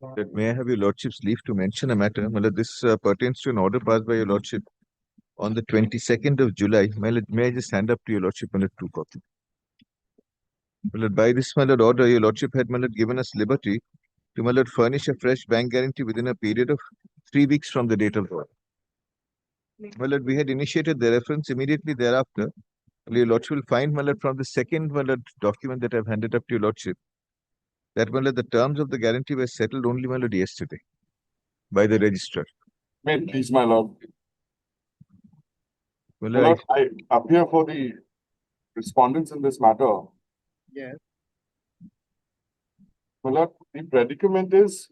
That may I have your lordship's leave to mention a matter. My lord, this pertains to an order passed by your lordship on the 22nd of July. My lord, may I just hand up to your lordship, my lord, two copies? My lord, by this, my lord, order, your lordship had, my lord, given us liberty to, my lord, furnish a fresh bank guarantee within a period of 3 weeks from the date of the order. My lord, we had initiated the reference immediately thereafter. Your lordship will find, my lord, from the second, my lord, document that I've handed up to your lordship, that, my lord, the terms of the guarantee were settled only, my lord, yesterday by the registrar. Wait, please, my lord. Well, My lord, I appear for the respondents in this matter. Yes. My lord, the predicament is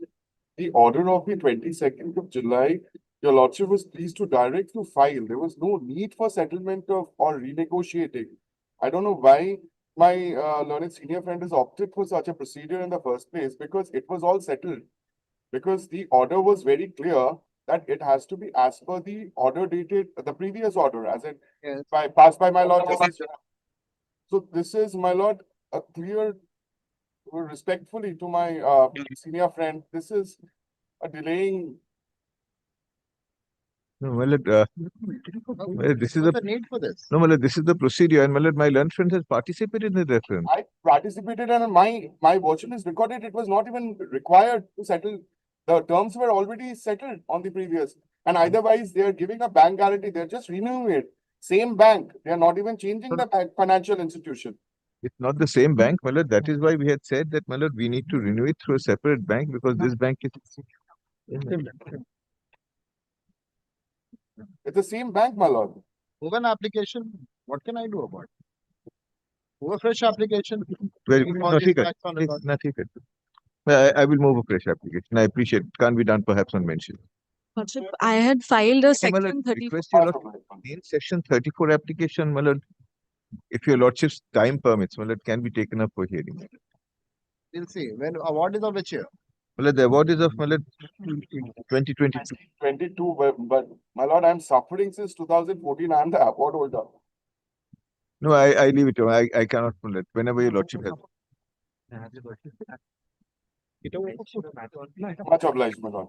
the order of the 22nd of July. Your lordship was pleased to direct to file. There was no need for settlement of or renegotiating. I don't know why my learned senior friend has opted for such a procedure in the first place, because it was all settled. Because the order was very clear that it has to be as per the order dated, the previous order, as in Yes. passed by my lord Justice. So this is, my lord, a clear, respectfully to my senior friend, this is a delaying. no, my lord, this is What's the need for this? no, my lord, this is the procedure, and my lord, my learned friend has participated in the reference. I participated and my version is recorded. It was not even required to settle. The terms were already settled on the previous. And otherwise, they are giving a bank guarantee. They're just renewing it. Same bank. They are not even changing the financial institution. It's not the same bank, my lord. That is why we had said that, my lord, we need to renew it through a separate bank because this bank is. It's the same bank, my lord. Move an application. What can I do about it? Move a fresh application. Well, All no, these ठीक है, facts on record. no, ठीक है. I will move a fresh application. I appreciate it. Can't be done perhaps on mention. Lordship, I had filed a Okay, my lord, section 34. request your lordship, in section 34 application, my lord, if your lordship's time permits, my lord, can be taken up for hearing. We'll see. When award is of which year? My lord, the award is of, my lord, 2022. 22, but my lord, I'm suffering since 2014. I'm the award holder. No, I leave it. I cannot pull it. Whenever your lordship has. Much obliged, my lord.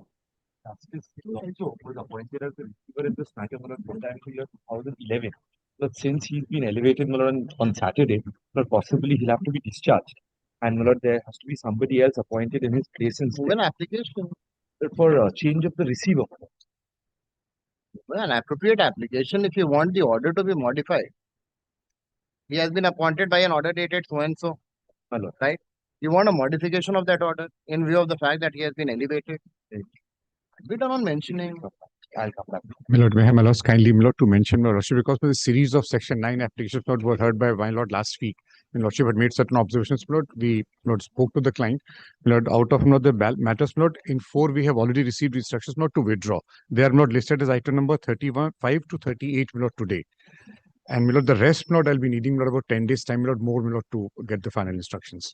Justice was appointed as the receiver in this matter from the year 2011. But since he's been elevated on Saturday, but possibly he'll have to be discharged. And there has to be somebody else appointed in his place Move instead an application. for a change of the receiver. Well, an appropriate application if you want the order to be modified. He has been appointed by an order dated so and so. Hello. Right? You want a modification of that order in view of the fact that he has been elevated. We don't on mentioning. I'll come back. My lord, may I have my lord kindly, my lord, to mention, my lordship, because the series of section 9 applications not were heard by my lord last week. My lordship had made certain observations, my lord. We, my lord, spoke to the client. My lord, out of, my lord, the matters, my lord, in 4 we have already received instructions not to withdraw. They are not listed as item number 31, 5 to 38, my lord, today. And my lord, the rest, my lord, I'll be needing, my lord, about 10 days time, my lord, more, my lord, to get the final instructions.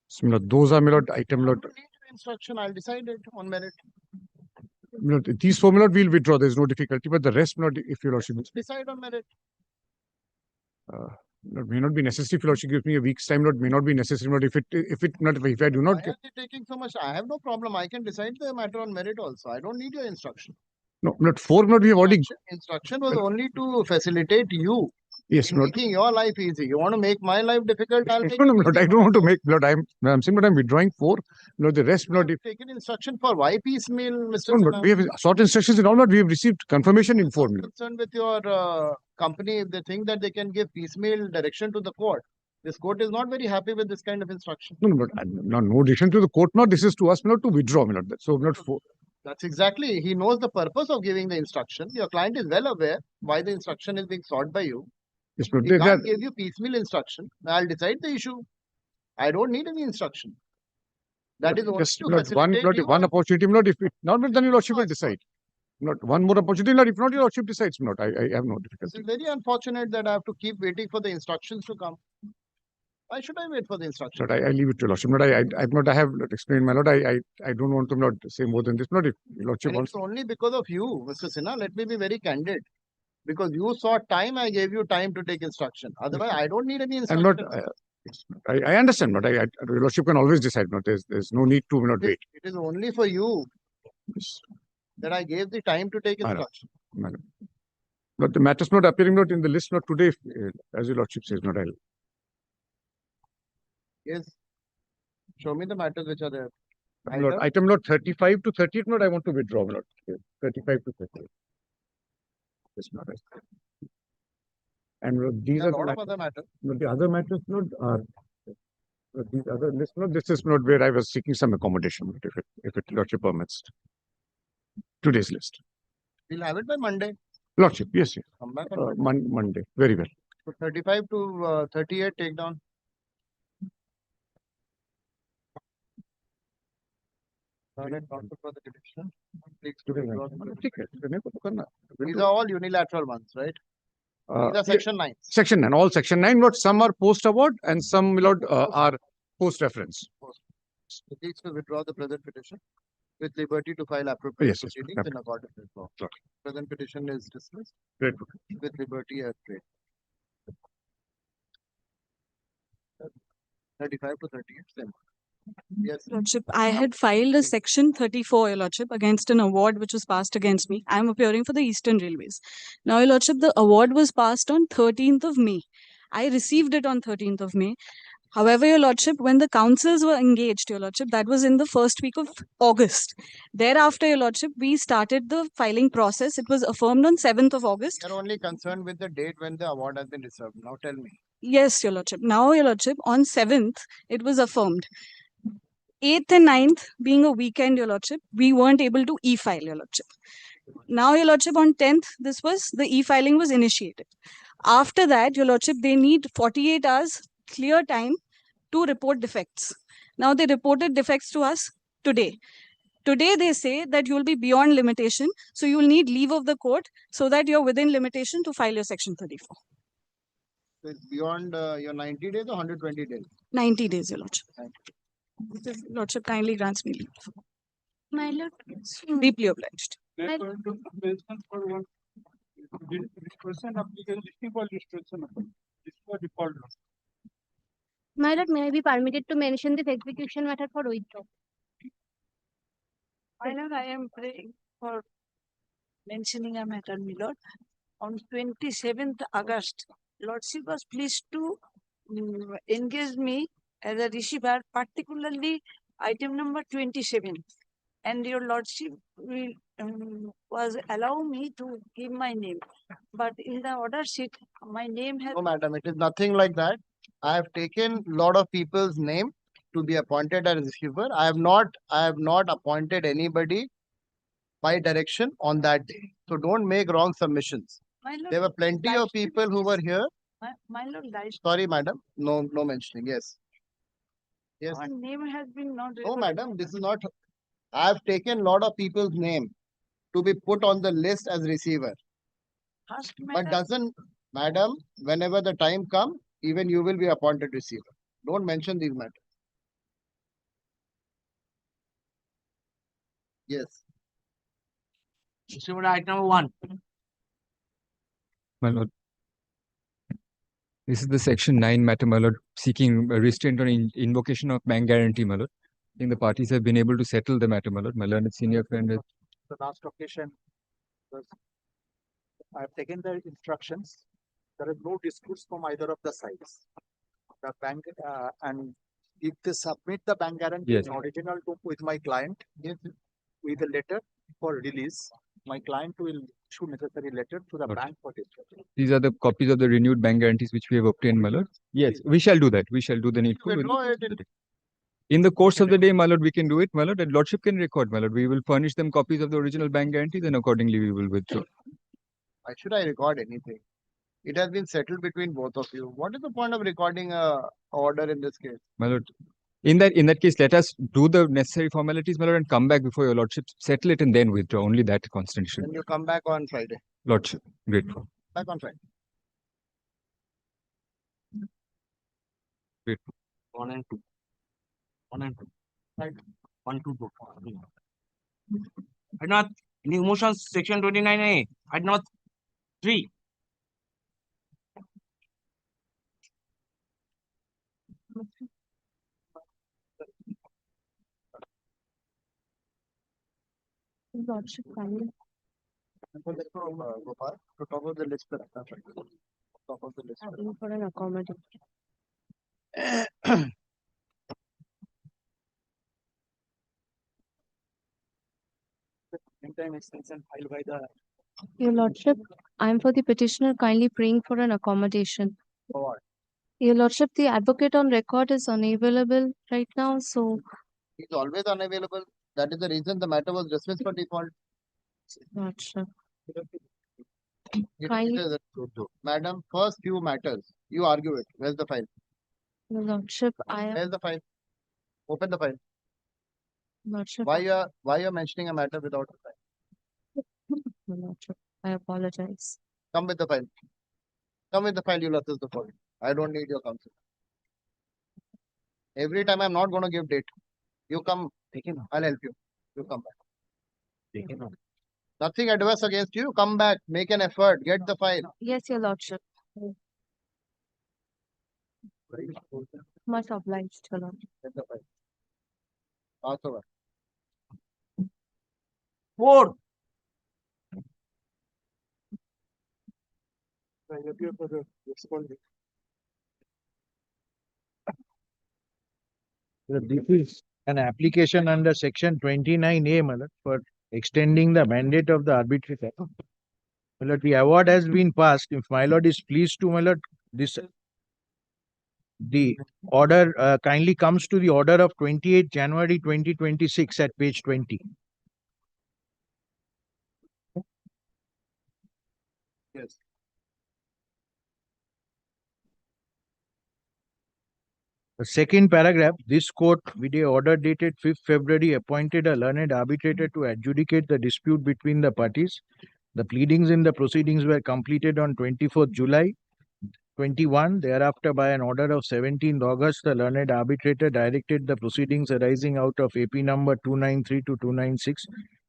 So, my lord, those are, my lord, item, my lord. Instruction, I'll decide it on merit. My lord, these 4, my lord, we'll withdraw. There's no difficulty. But the rest, my lord, if your lordship Decide on merit. may not be necessary. If your lordship gives me a week's time, may not be necessary. Not if I do not. Why are they taking so much? I have no problem. I can decide the matter on merit also. I don't need your instruction. No, not 4, not we have already. Instruction was only to facilitate you. Yes, in not. making your life easy. You want to make my life difficult? I'll make No, no, it not. easy. I don't want to make. Not. I'm saying, but I'm withdrawing 4. No, the rest. You Not. have taken instruction for why piecemeal, Mr. No, Sinha? but we have sought instructions in all. Not we have received confirmation in 4. I'm concerned with your company if they think that they can give piecemeal direction to the court. This court is not very happy with this kind of instruction. No, no direction to the court. Not this is to us. Not to withdraw. Not that. So not 4. That's exactly. He knows the purpose of giving the instruction. Your client is well aware why the instruction is being sought by you. Yes, but He can't give you piecemeal instruction. I'll decide the issue. I don't need any instruction. That is only just to not one. facilitate Not you. one opportunity. Not if it, not then your lordship will decide. Not one more opportunity. Not if not your lordship decides. Not I have no difficulty. It's very unfortunate that I have to keep waiting for the instructions to come. Why should I wait for the instructions? But I leave it to your lordship. Not I have not explained my lord. I don't want to not say more than this. Not if your lordship And wants. it's only because of you, Mr. Sinha. Let me be very candid. Because you sought time, I gave you time to take instruction. Otherwise, I don't need any I'm not. instruction. I understand, but your lordship can always decide. Not there's no need to not wait. It is only for you that I gave the time to take Madam. instruction. Madam. But the matters not appearing not in the list, not today, as your lordship says, not I'll. Yes. Show me the matters which are there. Not, item not 35 to 38, not I want to withdraw, not 35 to 38. Yes, not right. And these There are are a lot the of other matters. not the other matters, not are these other lists, not this is not where I was seeking some accommodation, if it lordship permits. Today's list. We'll have it by Monday. Lordship, yes, yes. Come back on Monday. Monday. Very well. So 35 to 38 take down. For the petition. Please to withdraw the- These are all unilateral ones, right? These are section 9. Section 9, all section 9, but some are post-award and some, Lord, are post-reference. Please to withdraw the present petition with liberty to file appropriate Yes, yes, proceedings in accordance with law. Sure. Present petition is dismissed Great. with liberty as prayed. 35 to 38. Same. Yes. Lordship, I had filed a section 34, Your Lordship, against an award which was passed against me. I am appearing for the Eastern Railways. Now, Your Lordship, the award was passed on 13th of May. I received it on 13th of May. However, Your Lordship, when the councils were engaged, Your Lordship, that was in the first week of August. Thereafter, Your Lordship, we started the filing process. It was affirmed on 7th of August. You're only concerned with the date when the award has been reserved. Now tell me. Yes, Your Lordship. Now, Your Lordship, on 7th, it was affirmed. 8th and 9th, being a weekend, Your Lordship, we weren't able to e-file, Your Lordship. Now, Your Lordship, on 10th, the e-filing was initiated. After that, Your Lordship, they need 48 hours clear time to report defects. Now, they reported defects to us today. Today, they say that you will be beyond limitation, so you will need leave of the court so that you're within limitation to file your section 34. So it's beyond your 90 days or 120 days? 90 days, Your Lordship. Your Lordship kindly grants me leave. My lord, Deeply obliged. My- my lord, may I be permitted to mention this execution matter for withdrawal? My lord, I am praying for mentioning a matter, my lord. On 27th August, Lordship was pleased to engage me as a receiver, particularly item number 27. And your Lordship will was allow me to give my name. But in the order sheet, my name has No, madam, it is nothing like that. I have taken lot of people's name to be appointed as receiver. I have not appointed anybody by direction on that day. So don't make wrong submissions. my lord. There were plenty of people who were here. My lord, Sorry, madam. No mentioning. Yes. Yes. our name has been not. No, madam, this is not. I have taken lot of people's name to be put on the list as receiver. First But matter, doesn't, madam, whenever the time comes, even you will be appointed receiver. Don't mention these matters. Yes. receiver item number 1. My lord. This is the section 9 matter, my lord, seeking a restraint on invocation of bank guarantee, my lord. I think the parties have been able to settle the matter, my lord. My learned senior friend has The last occasion, I have taken the instructions. There is no disputes from either of the sides. The bank and if they submit the bank guarantee Yes. in original with my client with a letter for release, my client will issue necessary letter to the Got it. bank for discharge. These are the copies of the renewed bank guarantees which we have obtained, my lord. Yes, we shall do that. We shall do the needful. Withdraw it in- In the course of the day, my lord, we can do it, my lord, and lordship can record, my lord. We will furnish them copies of the original bank guarantees and accordingly we will withdraw. Why should I record anything? It has been settled between both of you. What is the point of recording a order in this case? My lord, in that case, let us do the necessary formalities, my lord, and come back before your lordship, settle it and then withdraw. Only that constitution. Then you come back on Friday. Lordship, grateful. Back on Friday. 1 and 2. 1 and 2. Right. 1, 2, 2. Adnath, new motions, section 29A. Adnath, 3. Lordship, kindly. Gopal, to top of the list. Top of the list. Asking for an accommodation. Meantime, extension filed by the Your Lordship, I am for the petitioner kindly praying for an accommodation. For what? Your Lordship, the advocate on record is unavailable right now, so He's always unavailable. That is the reason the matter was dismissed for default. Lordship. It Kindly, is Madam, first few matters, you argue it. Where's the file? Your Lordship, I am Where's the file? Open the file. Lordship, Why you're mentioning a matter without a file? Your Lordship, I apologize. Come with the file. Come with the file, you'll assess the file. I don't need your counsel. Every time I'm not going to give date. You come, I'll help you. You come back. Nothing adverse against you. Come back, make an effort, get the file. Yes, Your Lordship. Much obliged, Your Lordship. Get the file. Pass over. Four. I appear for the respondent. This is an application under section 29A, my lord, for extending the mandate of the arbitrator. My lord, the award has been passed. If my lord is pleased to, my lord, the order kindly comes to the order of 28 January 2026 at page 20. Yes. The second paragraph, this court, with a order dated 5th February, appointed a learned arbitrator to adjudicate the dispute between the parties. The pleadings in the proceedings were completed on 24th July 21. Thereafter, by an order of 17th August, the learned arbitrator directed the proceedings arising out of AP number 293 to 296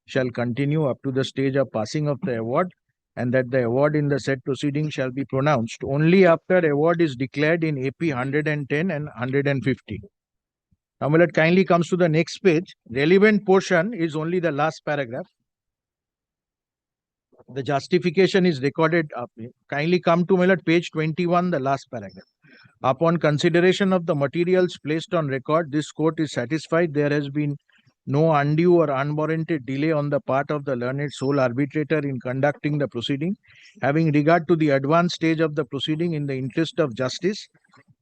shall continue up to the stage of passing of the award, and that the award in the said proceeding shall be pronounced only after award is declared in AP 110 and 150. Now, my lord, kindly comes to the next page. Relevant portion is only the last paragraph. The justification is recorded up. Kindly come to, my lord, page 21, the last paragraph. Upon consideration of the materials placed on record, this court is satisfied there has been no undue or unwarranted delay on the part of the learned sole arbitrator in conducting the proceeding. Having regard to the advanced stage of the proceeding in the interest of justice,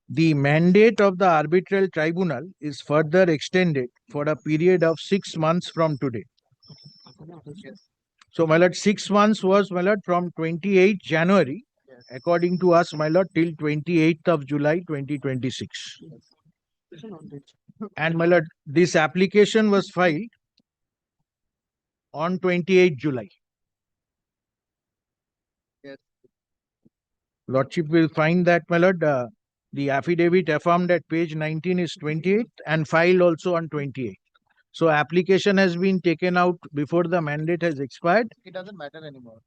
the mandate of the arbitral tribunal is further extended for a period of 6 months from today. So, my lord, 6 months was, my lord, from 28 January, according to us, my lord, till 28th of July 2026. And, my lord, this application was filed on 28 July. Yes. Lordship will find that, my lord, the affidavit affirmed at page 19 is 28 and filed also on 28. So, application has been taken out before the mandate has expired. It doesn't matter anymore.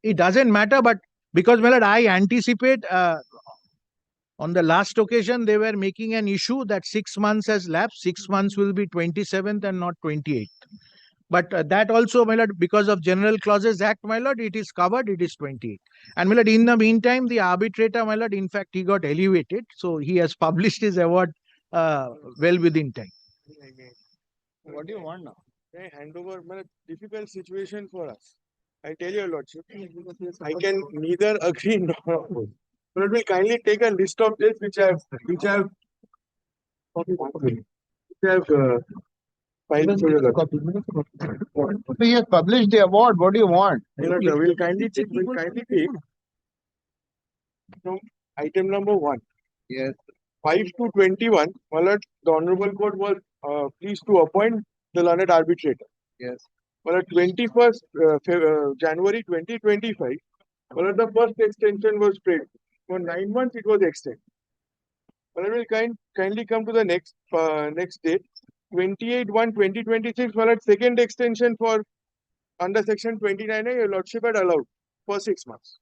It doesn't matter, but because, my lord, I anticipate on the last occasion they were making an issue that 6 months has lapsed. 6 months will be 27th and not 28th. But that also, my lord, because of General Clauses Act, my lord, it is covered, it is 28. And, my lord, in the meantime, the arbitrator, my lord, in fact, he got elevated. So, he has published his award well within time. What do you want now? I hand over a difficult situation for us. I tell your lordship, I can neither agree nor oppose. But will kindly take a list of dates which I have filed for your lordship. He has published the award. What do you want? We'll kindly take from item number 1. Yes. 5 to 21, my lord, the Honorable Court was pleased to appoint the learned arbitrator. Yes. My lord, 21st January 2025, my lord, the first extension was paid. For 9 months, it was extended. My lord, will kindly come to the next date. 28/1/2026, my lord, second extension for under section 29A, your lordship had allowed for 6 months.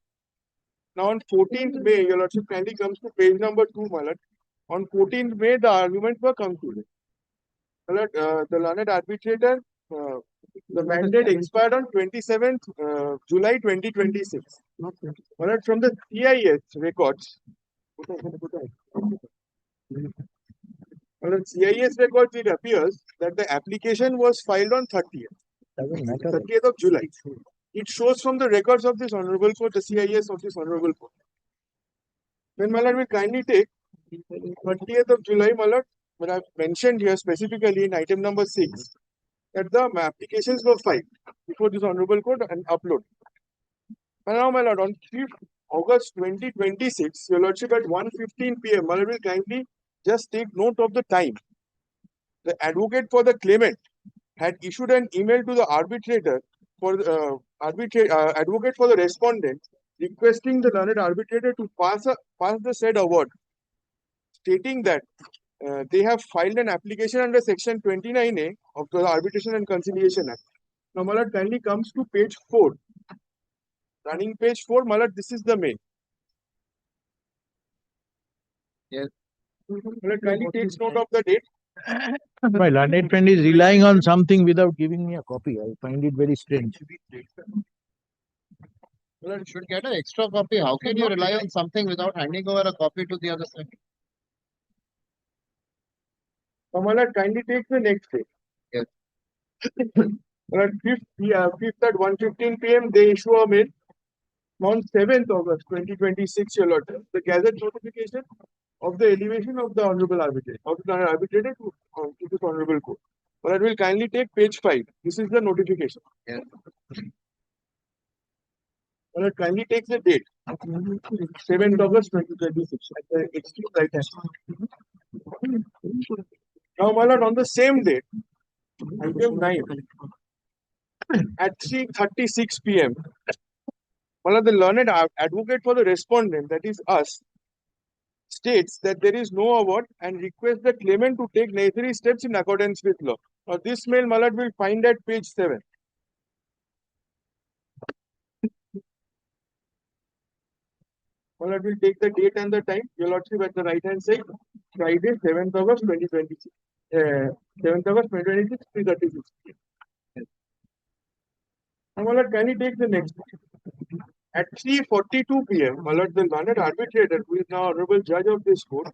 Now on 14th May, your lordship kindly comes to page number 2, my lord. On 14th May, the arguments were concluded. The learned arbitrator, the mandate expired on 27th July 2026. From the CIS records, CIS records, it appears that the application was filed on 30th of July. It shows from the records of this Honorable Court, the CIS of this Honorable Court. Then, my lord, will kindly take 30th of July, my lord, but I've mentioned here specifically in item number 6 that the applications were filed before this Honorable Court and uploaded. And now, my lord, on 5th August 2026, your lordship at 1:15 p.m., my lord, will kindly just take note of the time. The advocate for the claimant had issued an email to the arbitrator for the advocate for the respondent requesting the learned arbitrator to pass the said award, stating that they have filed an application under section 29A of the Arbitration and Conciliation Act. Now, my lord, kindly comes to page 4. Running page 4, my lord, this is the mail. Yes. My lord, kindly takes note of the date. My learned friend is relying on something without giving me a copy. I find it very strange. Well, you should get an extra copy. How can you rely on something without handing over a copy to the other side? So, my lord, kindly take the next day. Yes. My lord, 5th at 1:15 p.m., they issue a mail. On 7th August 2026, your lord, the gazette notification of the elevation of the Honorable Arbitrator, to this Honorable Court. But I will kindly take page 5. This is the notification. Yes. But I kindly take the date. 7th August 2026. At the extreme right hand. Now, my lord, on the same date, item 9, at 3:36 p.m., the learned advocate for the respondent, that is us, states that there is no award and requests the claimant to take necessary steps in accordance with law. Now, this mail, my lord, will find at page 7. My lord, will take the date and the time. Your lordship at the right hand side, Friday, 7th August 2026. 7th August 2026, 3:36. Now, my lord, can you take the next one? At 3:42 p.m., my lord, the learned arbitrator, who is now honorable judge of this court,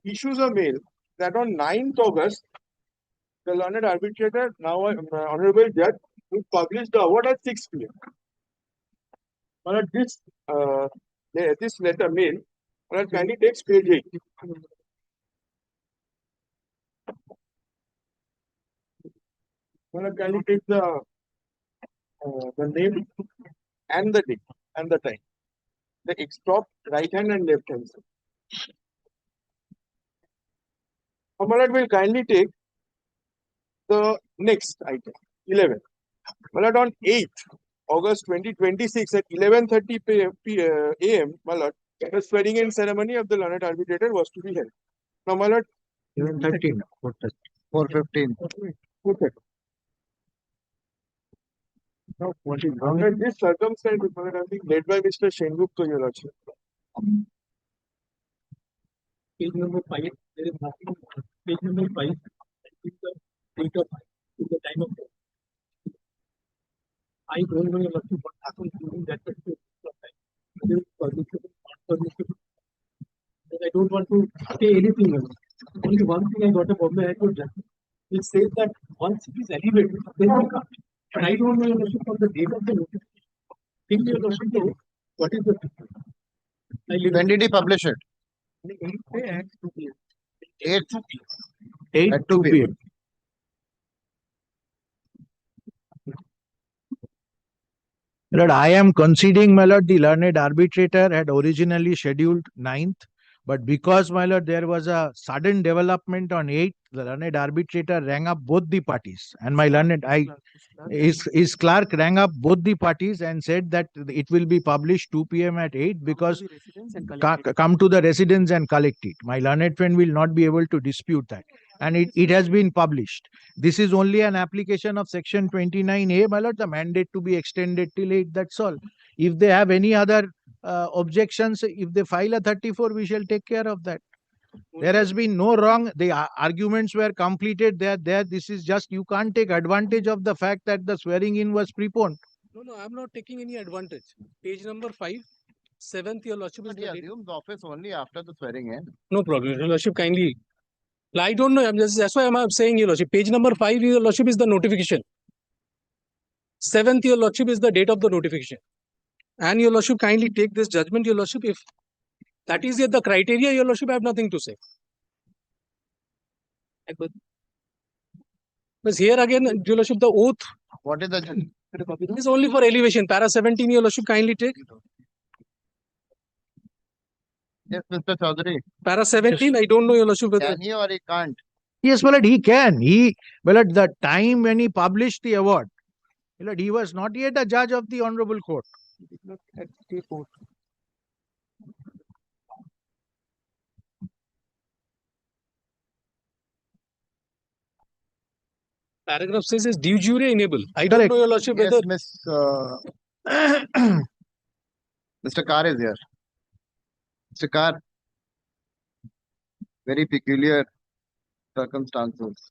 issues a mail that on 9th August, the learned arbitrator, now honorable judge, will publish the award at 6 p.m. My lord, this letter mail, my lord, kindly takes page 8. My lord, kindly take the name and the date and the time. The top right hand and left hand side. My lord, will kindly take the next item, 11. My lord, on 8th August 2026 at 11:30 a.m., my lord, the swearing in ceremony of the learned arbitrator was to be held. Now, my lord, 11:13. 4:15. 4:30. Now, under this circumstance, my lord, I think led by Mr. Sengupta, your lordship. Page number 5, there is nothing. Page number 5 is the date of is the time of death. I don't know what happened during that particular time. Whether it's permissible, not permissible. But I don't want to say anything else. Only one thing I got a Bombay High Court judgment. It says that once it is elevated, then we can't. But I don't know on the date of the notification. Think your lordship know what is the difference. When did he publish it? 8th 8 at 2 p.m. My lord, I am conceding, my lord, the learned arbitrator had originally scheduled 9th, but because, my lord, there was a sudden development on 8th, the learned arbitrator rang up both the parties, and my learned, his clerk rang up both the parties and said that it will be published 2 p.m. at 8 because come to the residence and collect it. My learned friend will not be able to dispute that. And it has been published. This is only an application of section 29A, my lord, the mandate to be extended till 8, that's all. If they have any other objections, if they file a 34, we shall take care of that. There has been no wrong. The arguments were completed. There. This is just, you can't take advantage of the fact that the swearing in was preponed. No, I'm not taking any advantage. Page number 5, 7th, your lordship is But he assumes office only after the swearing in. No problem. Your lordship kindly. I don't know. That's why I'm saying, your lordship. Page number 5, your lordship, is the notification. 7th, your lordship, is the date of the notification. And your lordship, kindly take this judgment, your lordship. If that is yet the criteria, your lordship, I have nothing to say. But here again, your lordship, the oath. What is the Is only for elevation. Para 17, your lordship, kindly take. Yes, Mr. Chaudhary. Para 17, I don't know, your lordship, whether. Can he or he can't? Yes, well, he can. Well, at the time when he published the award, well, he was not yet a judge of the Honorable Court. Paragraph says is de jure enable. I Correct. don't know, your lordship, Yes, whether. Mr. Carr is here. Mr. Carr, very peculiar circumstances.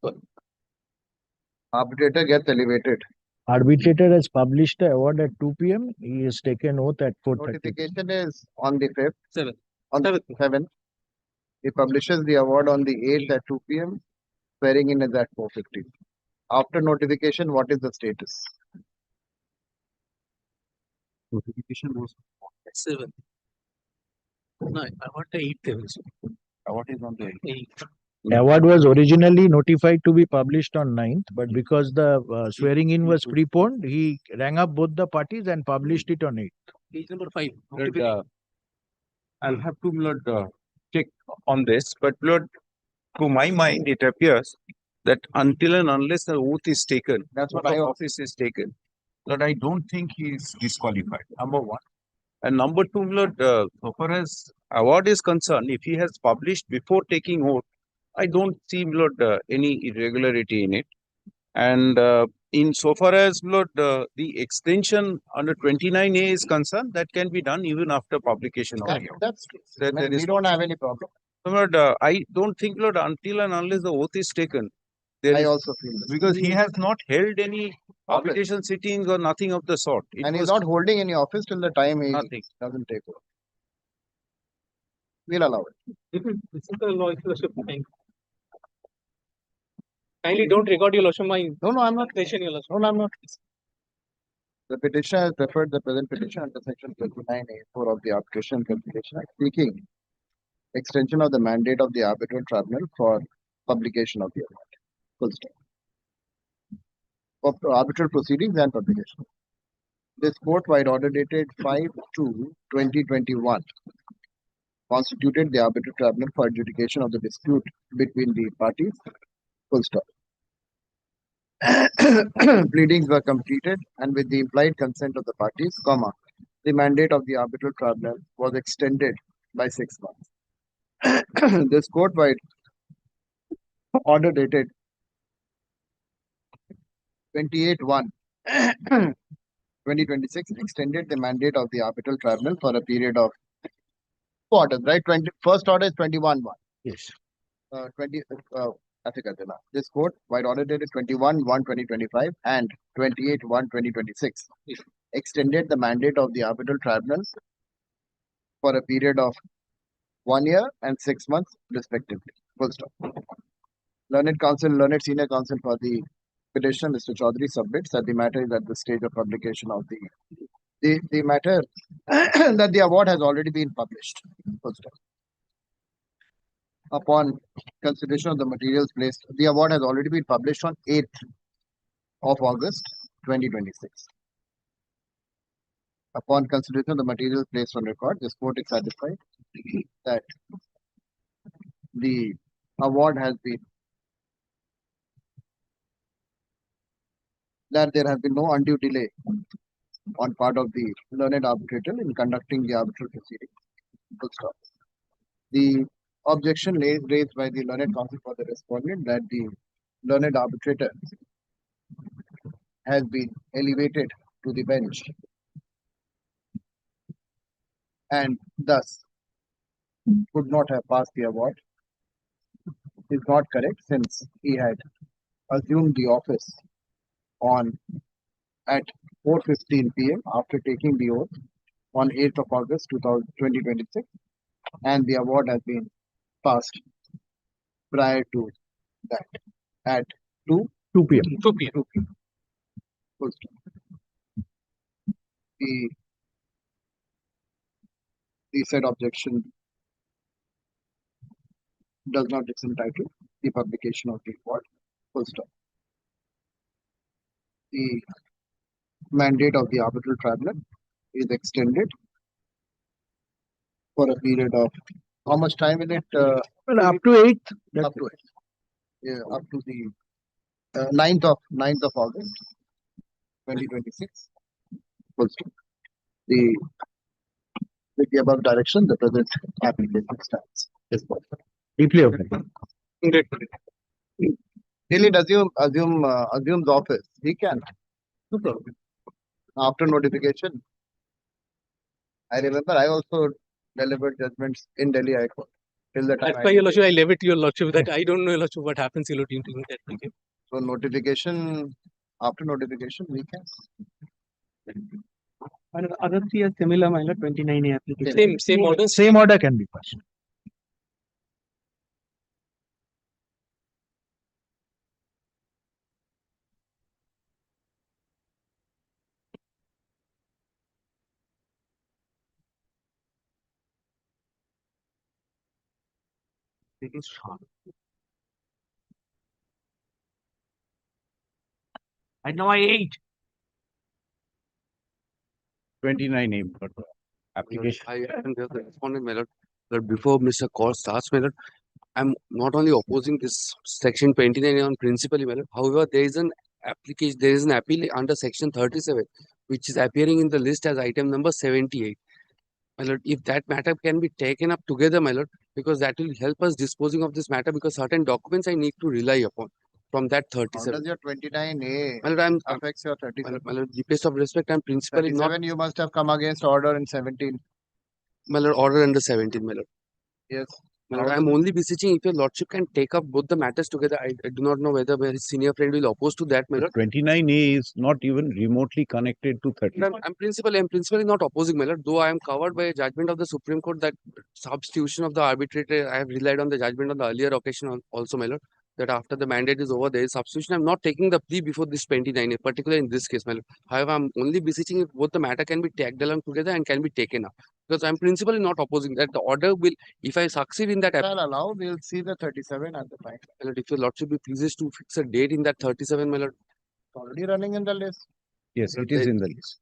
Arbitrator gets elevated. Arbitrator has published the award at 2 p.m. He has taken oath at 4:30. Notification is on the 5th. 7th. On the 7th. He publishes the award on the 8th at 2 p.m. Swearing in is at 4:50. After notification, what is the status? Notification was 7th. No, I want the 8th. What is on the 8th. Award was originally notified to be published on 9th, but because the swearing in was preponed, he rang up both the parties and published it on 8th. Page number 5. I'll have to check on this, but to my mind, it appears that until and unless the oath is taken, That's what oath I of also. office is taken, I don't think he is disqualified. Number one. And number two, so far as award is concerned, if he has published before taking oath, I don't see any irregularity in it. And in so far as the extension under 29A is concerned, that can be done even after publication of the award. That's There we is don't have any problem. So, I don't think, until and unless the oath is taken, there I is, also feel this. because he has not held any arbitration sittings or nothing of the sort. It And he's was not holding any office till the time he nothing. doesn't take over. We'll allow it. This is the law, your lordship. Kindly don't record, your lordship, my No, I'm not. station, your lordship. No, I'm not. The petitioner has preferred the present petition under section 29A4 of the Arbitration Configuration Act, seeking extension of the mandate of the arbitral tribunal for publication of the award. Full stop. For arbitral proceedings and publication. This court, by order dated 5/2/2021, constituted the arbitral tribunal for adjudication of the dispute between the parties. Full stop. Pleadings were completed, and with the implied consent of the parties, the mandate of the arbitral tribunal was extended by 6 months. This court, by order dated 28/1/2026, extended the mandate of the arbitral tribunal for a period of 2 orders, right? First order is 21/1. Yes. 20. This court, by order dated 21/1/2025 and 28/1/2026, extended the mandate of the arbitral tribunal for a period of 1 year and 6 months, respectively. Full stop. Learned senior counsel for the petition, Mr. Chaudhary, submits that the matter is at the stage of publication of the matter that the award has already been published. Full stop. Upon consideration of the materials placed, the award has already been published on 8th of August 2026. Upon consideration of the materials placed on record, this court is satisfied that the award has been, that there has been no undue delay on part of the learned arbitrator in conducting the arbitral proceeding. Full stop. The objection raised by the learned counsel for the respondent that the learned arbitrator has been elevated to the bench and thus could not have passed the award is not correct since he had assumed the office on at 4:15 p.m. after taking the oath on 8th of August 2026, and the award has been passed prior to that at 2 p.m. 2 p.m. 2 p.m. Full stop. The said objection does not entitle the publication of the report. Full stop. The mandate of the arbitral tribunal is extended for a period of how much time will it? Well, up to 8th. Up to it. Yeah, up to the 9th of August 2026. Full stop. With the above direction, the present application stands. Yes, Deeply okay. Till it assumes office, he can. No problem. After notification, I remember I also delivered judgments in Delhi High Court. Till the time That's why, Your Lordship, I leave it to Your Lordship that I don't know, Your Lordship, what happens, Your Lordship, in that case. So notification, after notification, we can. And other three are similar, my lord, 29A application. Same order. Same order can be passed. And now I 8. 29A application. I am just responding, my lord, that before Mr. Kaur starts, my lord, I'm not only opposing this section 29 on principally, my lord. However, there is an application, there is an appeal under section 37, which is appearing in the list as item number 78. My lord, if that matter can be taken up together, my lord, because that will help us disposing of this matter, because certain documents I need to rely upon from that How 37. does your 29A My lord, affects your 37? my lord, deepest of respect, I'm principally not, 37, you must have come against order in 17. my lord, order under 17, my lord. Yes. My lord, I'm only beseeching if your lordship can take up both the matters together. I do not know whether my senior friend will oppose to that, my lord. 29A is not even remotely connected to 30. I'm principally not opposing, my lord, though I am covered by a judgment of the Supreme Court that substitution of the arbitrator, I have relied on the judgment on the earlier occasion also, my lord, that after the mandate is over, there is substitution. I'm not taking the plea before this 29A, particularly in this case, my lord. However, I'm only beseeching if both the matter can be tagged along together and can be taken up. Because I'm principally not opposing that the order will, if I succeed in that, I'll allow, we'll see the 37 at the time. my lord, if your lordship be pleased to fix a date in that 37, my lord. It's already running in the list. Yes, it is in the list.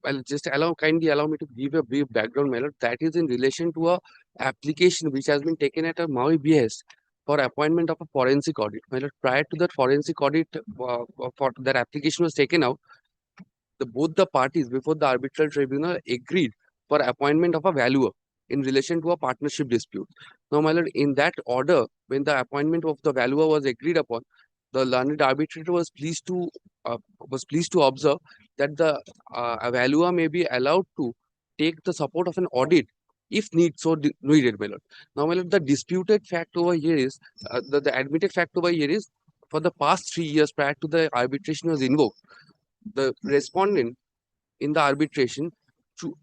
Well, just kindly allow me to give a brief background, my lord. That is in relation to a application which has been taken at a Maui behest for appointment of a forensic audit. My lord, prior to that forensic audit, for that application was taken out, both the parties before the arbitral tribunal agreed for appointment of a valuer in relation to a partnership dispute. Now, my lord, in that order, when the appointment of the valuer was agreed upon, the learned arbitrator was pleased to observe that the valuer may be allowed to take the support of an audit if needed, my lord. Now, my lord, the disputed fact over here is the admitted fact over here is for the past 3 years prior to the arbitration was invoked, the respondent in the arbitration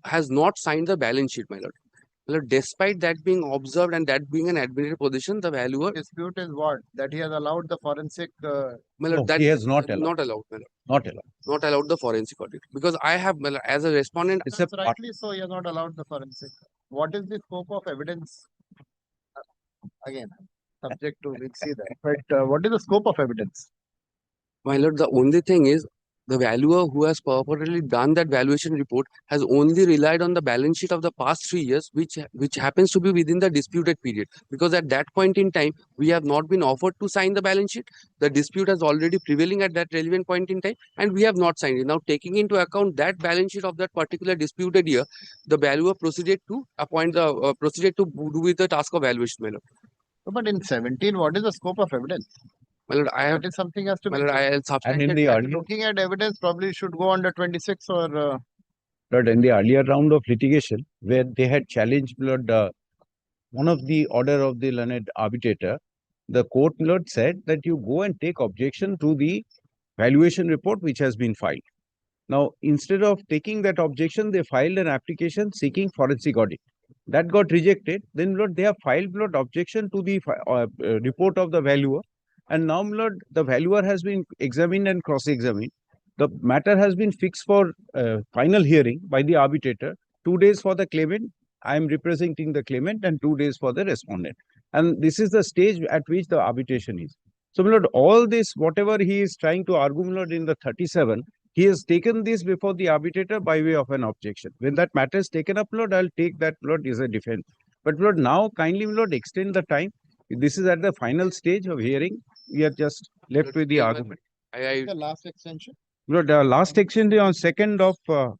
has not signed the balance sheet, my lord. Despite that being observed and that being an admitted position, the valuer Dispute is what? That he has allowed the forensic. my lord, No, that he has not allowed. not allowed, my lord. Not allowed. Not allowed the forensic audit because I have, my lord, as a respondent. It's That's rightly so. He has not allowed the forensic. What is the scope of evidence? Again, subject to we'll see that. But what is the scope of evidence? My lord, the only thing is the valuer who has purportedly done that valuation report has only relied on the balance sheet of the past 3 years, which happens to be within the disputed period. Because at that point in time, we have not been offered to sign the balance sheet. The dispute is already prevailing at that relevant point in time, and we have not signed it. Now, taking into account that balance sheet of that particular disputed year, the valuer proceeded to do with the task of valuation, my lord. But in 17, what is the scope of evidence? My lord, That is something has to be. And in the earlier, Looking at evidence, probably should go under 26 or. but in the earlier round of litigation, where they had challenged one of the order of the learned arbitrator, the court, my lord, said that you go and take objection to the valuation report which has been filed. Now, instead of taking that objection, they filed an application seeking forensic audit. That got rejected. Then, my lord, they have filed, my lord, objection to the report of the valuer. And now, my lord, the valuer has been examined and cross-examined. The matter has been fixed for final hearing by the arbitrator. 2 days for the claimant. I am representing the claimant, and 2 days for the respondent. And this is the stage at which the arbitration is. So, my lord, all this, whatever he is trying to argue, my lord, in the 37, he has taken this before the arbitrator by way of an objection. When that matter is taken up, Lord, I'll take that, Lord, as a defense. But, Lord, now kindly, Lord, extend the time. This is at the final stage of hearing. We are just left with the argument. The last extension. Lord, last extension on 2nd of The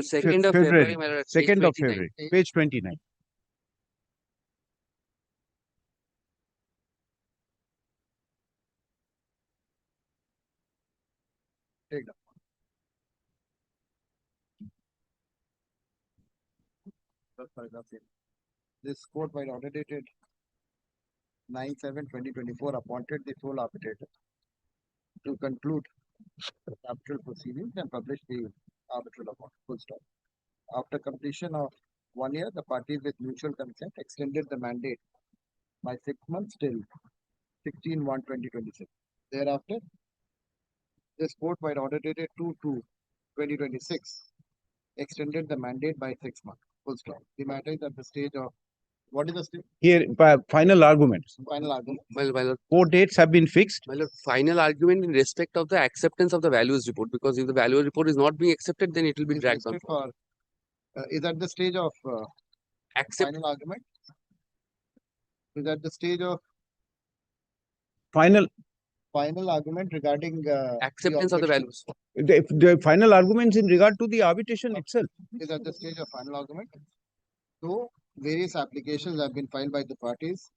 2nd of February, my lord, page 2nd of 29. February, page 29. Take down. First paragraph here. This court, by order dated 9/7/2024, appointed the sole arbitrator to conclude the arbitral proceedings and publish the arbitral award. Full stop. After completion of 1 year, the parties with mutual consent extended the mandate by 6 months till 16/1/2026. Thereafter, this court, by order dated 2/2/2026, extended the mandate by 6 months. Full stop. The matter is at the stage of, what is the stage? Here, final arguments. Final argument. Well, my lord, Court dates have been fixed. my lord, final argument in respect of the acceptance of the values report, because if the value report is not being accepted, then it will be Is dragged on. listed for, is at the stage of Accept. final argument? Is at the stage of Final argument regarding Acceptance of the objections. values. the final arguments in regard to the arbitration itself. Is at the stage of final argument. So various applications have been filed by the parties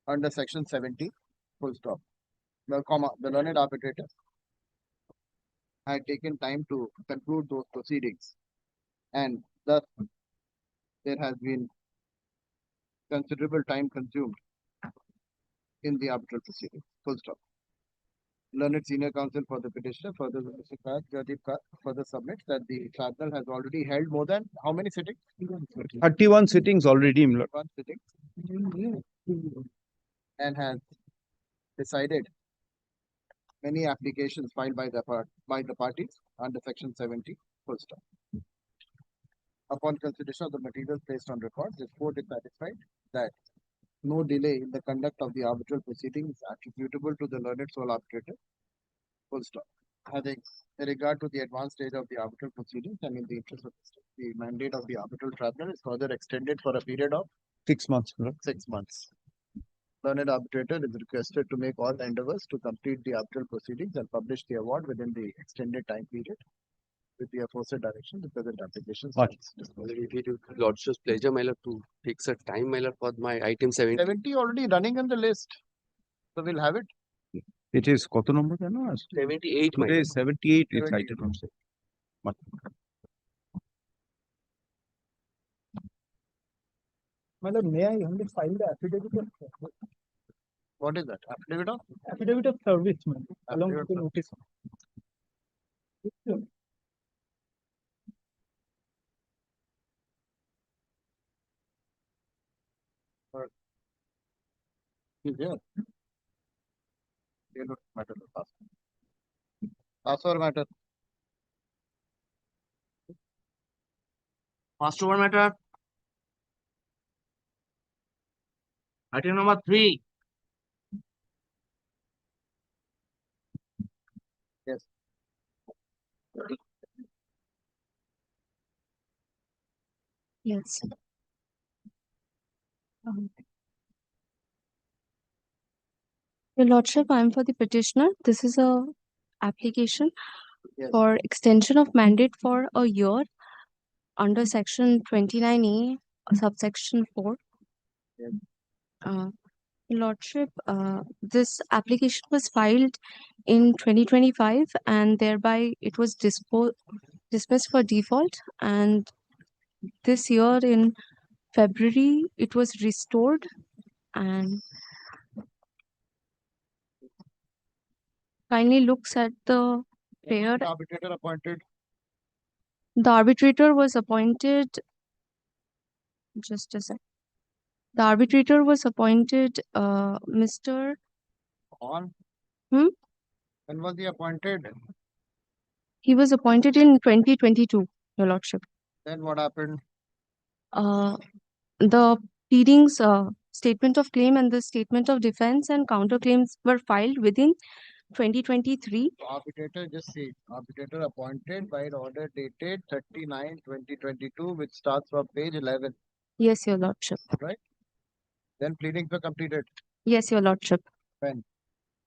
under section 70. Full stop. The learned arbitrator had taken time to conclude those proceedings, and thus there has been considerable time consumed in the arbitral proceeding. Full stop. Learned senior counsel for the petitioner further further submits that the tribunal has already held more than how many sittings? 31 sittings already, my lord. 1 sitting, and has decided many applications filed by the parties under section 70. Full stop. Upon consideration of the materials placed on record, this court is satisfied that no delay in the conduct of the arbitral proceeding is attributable to the learned sole arbitrator. Full stop. Having regard to the advanced stage of the arbitral proceedings and in the interest of the state, the mandate of the arbitral tribunal is further extended for a period of 6 months, my lord. 6 months. Learned arbitrator is requested to make all endeavors to complete the arbitral proceedings and publish the award within the extended time period. With the aforesaid direction, the present application stands disposed. If it is Lordship's pleasure, my lord, to take some time, my lord, for my item 70. 70 already running on the list. So we'll have it. It is কত number জানো? 78, my Today lord. is 78 is 78. cited on say. Madam, may I only file the affidavit of What is that? affidavit of service, madam, along with the notice. He's here. They don't matter. Password matter. Password matter. Item number 3. Yes. Yes. Your Lordship, I am for the petitioner. This is a application Yes. for extension of mandate for a year under section 29A, subsection 4. Yes. Your Lordship, this application was filed in 2025 and thereby it was dismissed for default, and this year in February it was restored and kindly looks at the prayer. Arbitrator appointed. The arbitrator was appointed. Just a sec. The arbitrator was appointed, Mr. On. Hmm? When was he appointed? He was appointed in 2022, Your Lordship. Then what happened? The pleadings, statement of claim and the statement of defense and counterclaims were filed within 2023. Arbitrator, just see, arbitrator appointed by order dated 39/2022, which starts from page 11, Yes, Your Lordship. right? Then pleadings were completed. Yes, Your Lordship. When?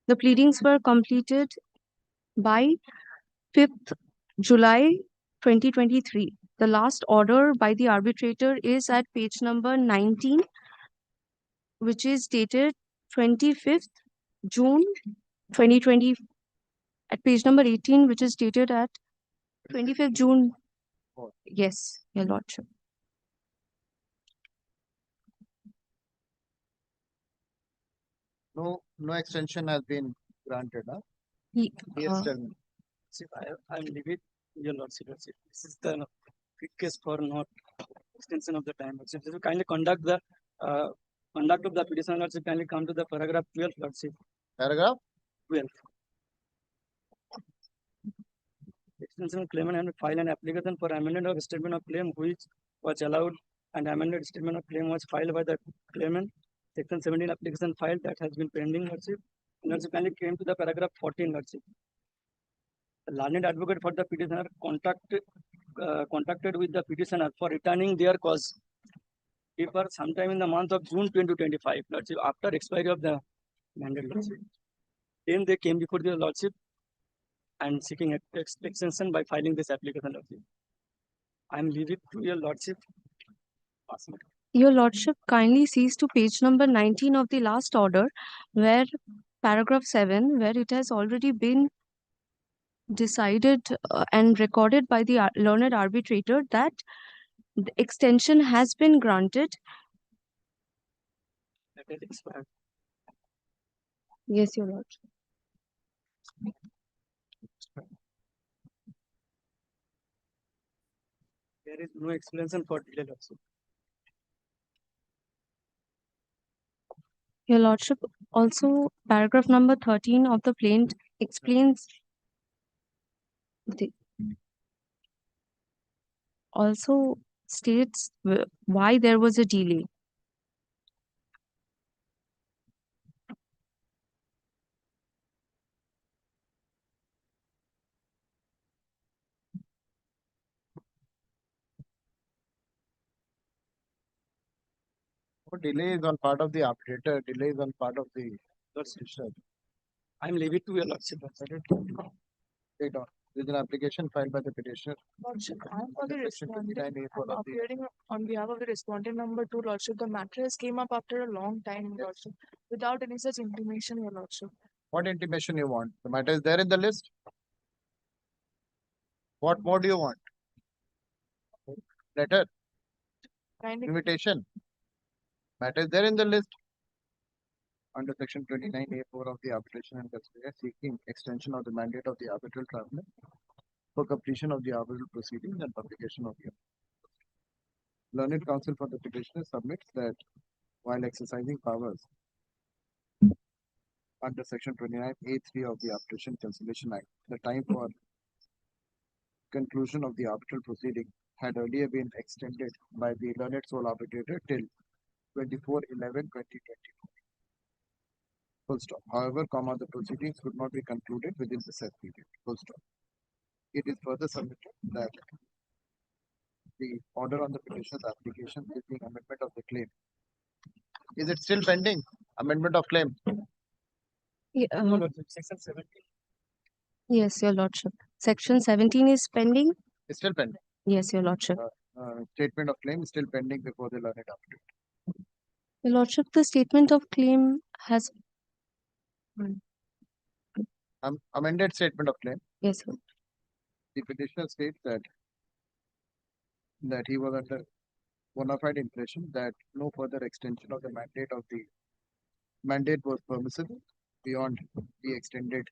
The pleadings were completed by 5th July 2023. The last order by the arbitrator is at page number 19, which is dated 25th June 2020, at page number 18, which is dated at 25th June. Yes, Your Lordship. No extension has been granted, huh? He, Yes, tell me. See, I'll leave it, Your Lordship. This is the quickest for not extension of the time. Lordship, if you kindly conduct of the petition, Lordship, kindly come to the paragraph 12, Lordship. Paragraph 12. Extension claimant and file an application for amendment of statement of claim which was allowed, and amended statement of claim was filed by the claimant. Section 17 application filed that has been pending, Lordship. Lordship, kindly came to the paragraph 14, Lordship. The learned advocate for the petitioner contacted with the petitioner for returning their cause paper sometime in the month of June 2025, Lordship, after expiry of the mandate, Lordship. Then they came before the Lordship and seeking extension by filing this application, Lordship. I am leaving to Your Lordship. Your Lordship, kindly sees to page number 19 of the last order, where paragraph 7, where it has already been decided and recorded by the learned arbitrator that the extension has been granted. That has expired. Yes, Your Lordship. There is no explanation for delay, Lordship. Your Lordship, also paragraph number 13 of the plaint explains also states why there was a delay. Delay is on part of the arbitrator, delay is on part of the Lordship. I am leaving to Your Lordship. Wait on. There is an application filed by the petitioner. Lordship, I am for the Section respondent. 29A for I'm the appearing on behalf of the respondent number 2, Lordship. The matter has came up after a long time, Lordship, without any such intimation, Your Lordship. What intimation you want? The matter is there in the list. What more do you want? Letter, Kindly invitation. Matter is there in the list. Under section 29A4 of the arbitration and conciliation, seeking extension of the mandate of the arbitral tribunal for completion of the arbitral proceedings and publication of the learned counsel for the petitioner submits that while exercising powers under section 29A3 of the Arbitration Conciliation Act, the time for conclusion of the arbitral proceeding had earlier been extended by the learned sole arbitrator till 24/11/2022. Full stop. However, the proceedings could not be concluded within the said period. Full stop. It is further submitted that the order on the petitioner's application is the amendment of the claim. Is it still pending? Amendment of claim. Yeah, No, Lordship. Section 17. yes, Your Lordship. Section 17 is pending. It's still pending. Yes, Your Lordship. Statement of claim is still pending before the learned arbitrator. Your Lordship, the statement of claim has Amended statement of claim. yes, sir. The petitioner states that he was under bona fide impression that no further extension of the mandate of the mandate was permissible beyond the extended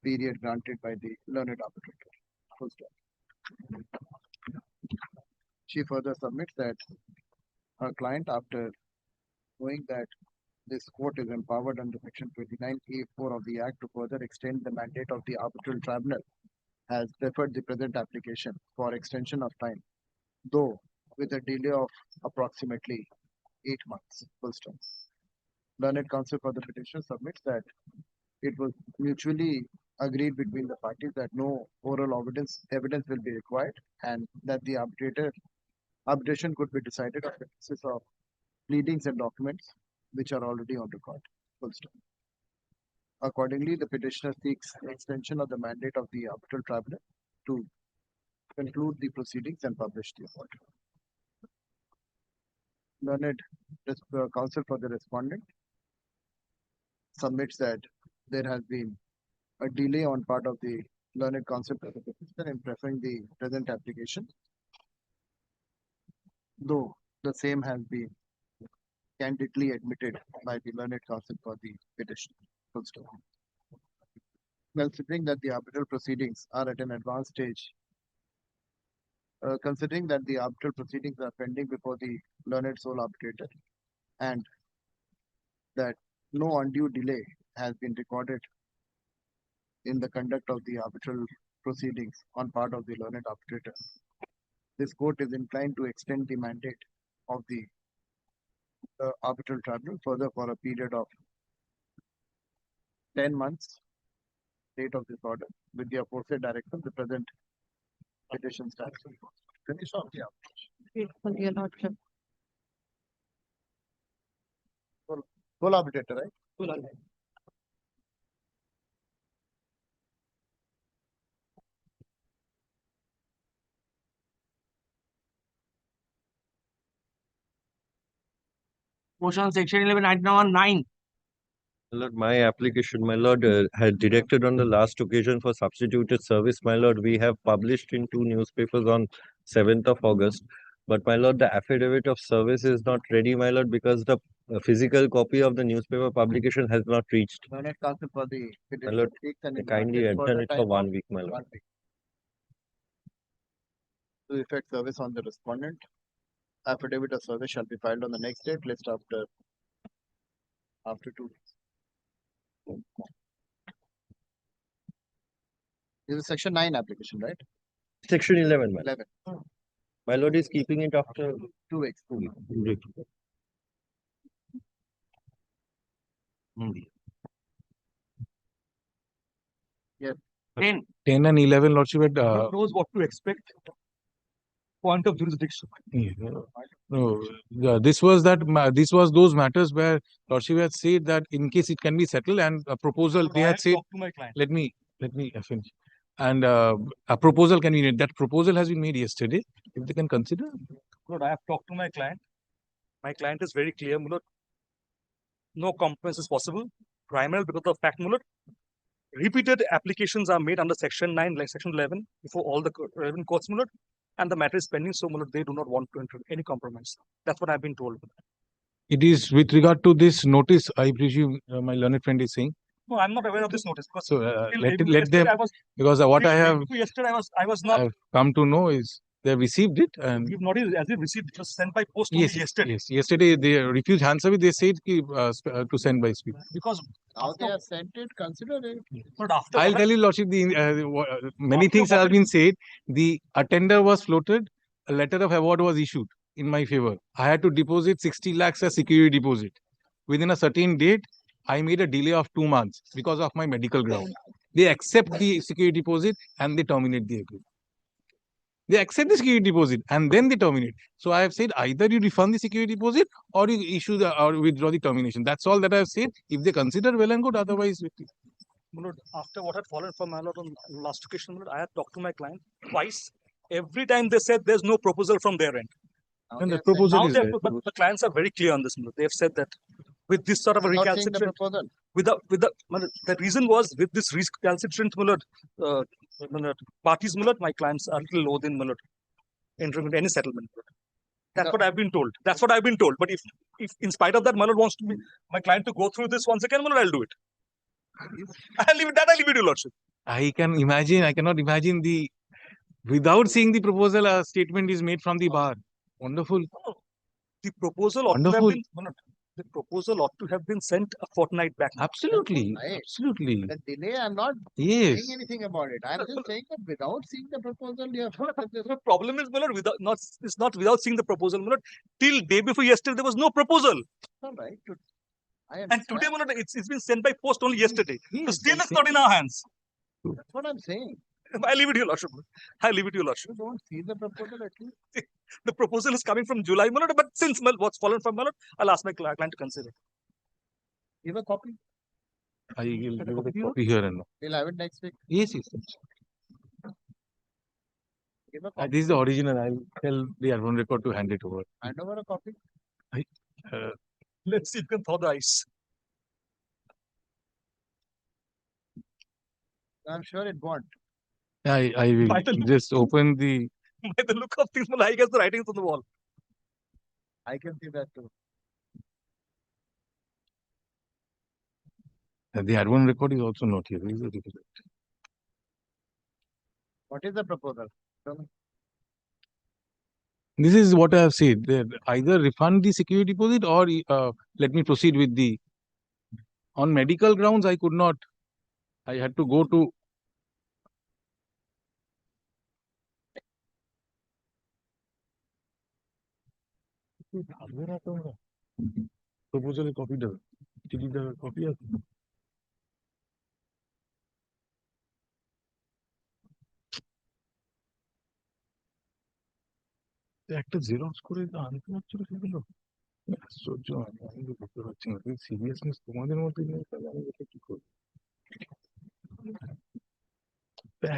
period granted by the learned arbitrator. Full stop. She further submits that her client, after knowing that this court is empowered under Section 29A(4) of the Act to further extend the mandate of the arbitral tribunal, has deferred the present application for extension of time, though with a delay of approximately 8 months. Full stop. Learned counsel for the petitioner submits that it was mutually agreed between the parties that no oral evidence will be required and that the arbitration could be decided on the basis of pleadings and documents which are already on record. Full stop. Accordingly, the petitioner seeks extension of the mandate of the arbitral tribunal to conclude the proceedings and publish the order. Learned counsel for the respondent submits that there has been a delay on part of the learned counsel for the petitioner in preferring the present application, though the same has been candidly admitted by the learned counsel for the petitioner. Full stop. Considering that the arbitral proceedings are at an advanced stage, considering that the arbitral proceedings are pending before the learned sole arbitrator and that no undue delay has been recorded in the conduct of the arbitral proceedings on part of the learned arbitrator, this court is inclined to extend the mandate of the arbitral tribunal further for a period of 10 months, date of this order, with the aforesaid direction, the present petition stands. Finish off the application. Your Lordship. Full arbitrator, right? Full arbitrator. Motion section 11, item number 9. My lord, my application, my lord, had directed on the last occasion for substituted service. My lord, we have published in 2 newspapers on 7th of August. But my lord, the affidavit of service is not ready, my lord, because the physical copy of the newspaper publication has not reached. Learned counsel for the My petitioner lord, seeks and kindly granted adjourn further it for time 1 of week, my lord. 1 week to effect service on the respondent. Affidavit of service shall be filed on the next date, list after 2 weeks. This is section 9 application, right? Section 11, my lord. 11. My lord is keeping it after 2 weeks. 2 weeks. Yes. 10. 10 and 11, Lordship, had, Knows what to expect. Point of jurisdiction. no, this was this was those matters where Lordship had said that in case it can be settled and a proposal, they had said, To my client. let me finish. And a proposal can be made. That proposal has been made yesterday. If they can consider. Lord, I have talked to my client. My client is very clear, Mulot. No compromise is possible. Primarily because of the fact, Mulot, repeated applications are made under section 9, like section 11, before all the relevant courts, Mulot, and the matter is pending, so Mulot, they do not want to enter any compromise. That's what I've been told. It is with regard to this notice, I presume my learned friend is saying. No, I'm not aware of this notice. Because So let them, yesterday I was, because what I have yesterday I was not. I've come to know is they have received it and We've not as if received it was sent by post only yesterday. Yes, yesterday they refused hand service. They said to send by speed. Because Now they have sent it, consider it. but after I'll what tell you, Lordship, many After things what have been said. The attender was floated. A letter of award was issued in my favor. I had to deposit 60 lakhs as security deposit. Within a certain date, I made a delay of 2 months because of my medical ground. They accept the security deposit and they terminate the agreement. They accept the security deposit and then they terminate. So I have said either you refund the security deposit or you issue or withdraw the termination. That's all that I have said. If they consider, well and good. Otherwise, Mulot, after what had fallen from my lord on last occasion, Mulot, I had talked to my client twice. Every time they said there's no proposal from their end. And the proposal is there. But the clients are very clear on this, Mulot. They have said that with this sort of a recalcitrant, the reason was with this recalcitrant, Mulot, parties, Mulot, my clients are a little low in Mulot, entering into any settlement. Mulot. That's what I've been told. That's what I've been told. But if in spite of that, my lord wants to be my client to go through this once again, my lord, I'll do it. I'll leave it to your lordship. I cannot imagine without seeing the proposal, a statement is made from the bar. Wonderful. The proposal ought to have been, the proposal ought to have been sent a fortnight back. Absolutely. Right. Absolutely. The delay, I'm not Yes. saying anything about it. I'm just saying that without seeing the proposal, you have The problem is, my lord, it's not without seeing the proposal, my lord. Till day before yesterday, there was no proposal. all right. And today, my lord, it's been sent by post only yesterday. So still it's not in our hands. That's what I'm saying. I leave it to your lordship. I leave it to your lordship. You don't see the proposal at least. The proposal is coming from July, my lord, but since what's fallen from my lord, I'll ask my client to consider it. Give a copy. I will give a copy here and now. We'll have it next week. Yes. Give a copy. This is the original. I'll tell the admin record to hand it over. Hand over a copy. Let's see if you can thaw the ice. I'm sure it won't. I will just open the. By the look of things, I guess the writing is on the wall. I can see that too. The admin record is also not here. This is difficult. What is the proposal? Tell me. This is what I have said. Either refund the security deposit or let me proceed with the. On medical grounds, I could not. I had to go to. Proposal copy the. Did you copy of? একটা xerox করে আনতে পারছিল সেগুলো আশ্চর্য আমি তো বুঝতে পারছি না সিরিয়াসনেস তোমাদের মধ্যে নেই তাহলে আমি এটা কি করবো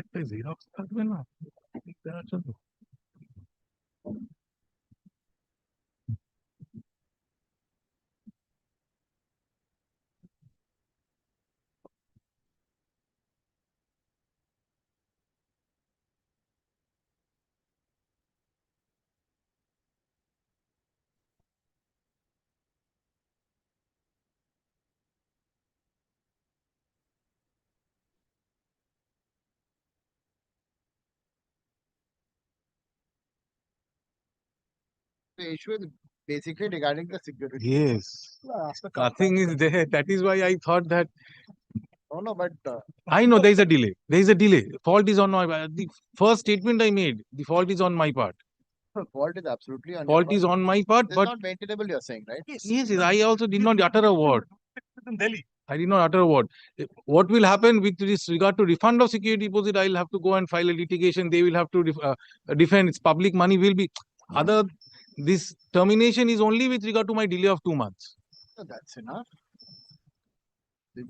একটা জেরক্স থাকবে না দেওয়ার জন্য The issue is basically regarding the security. Yes. Nothing is there. That is why I thought that. No, but. I know there is a delay. There is a delay. Fault is on my part. The first statement I made, the fault is on my part. Fault is absolutely on Fault is on my part, It's but. not maintainable, you're saying, right? Yes, I also did not utter a word. In Delhi. I did not utter a word. What will happen with this regard to refund of security deposit? I'll have to go and file a litigation. They will have to defend. Its public money will be. This termination is only with regard to my delay of 2 months. So that's enough.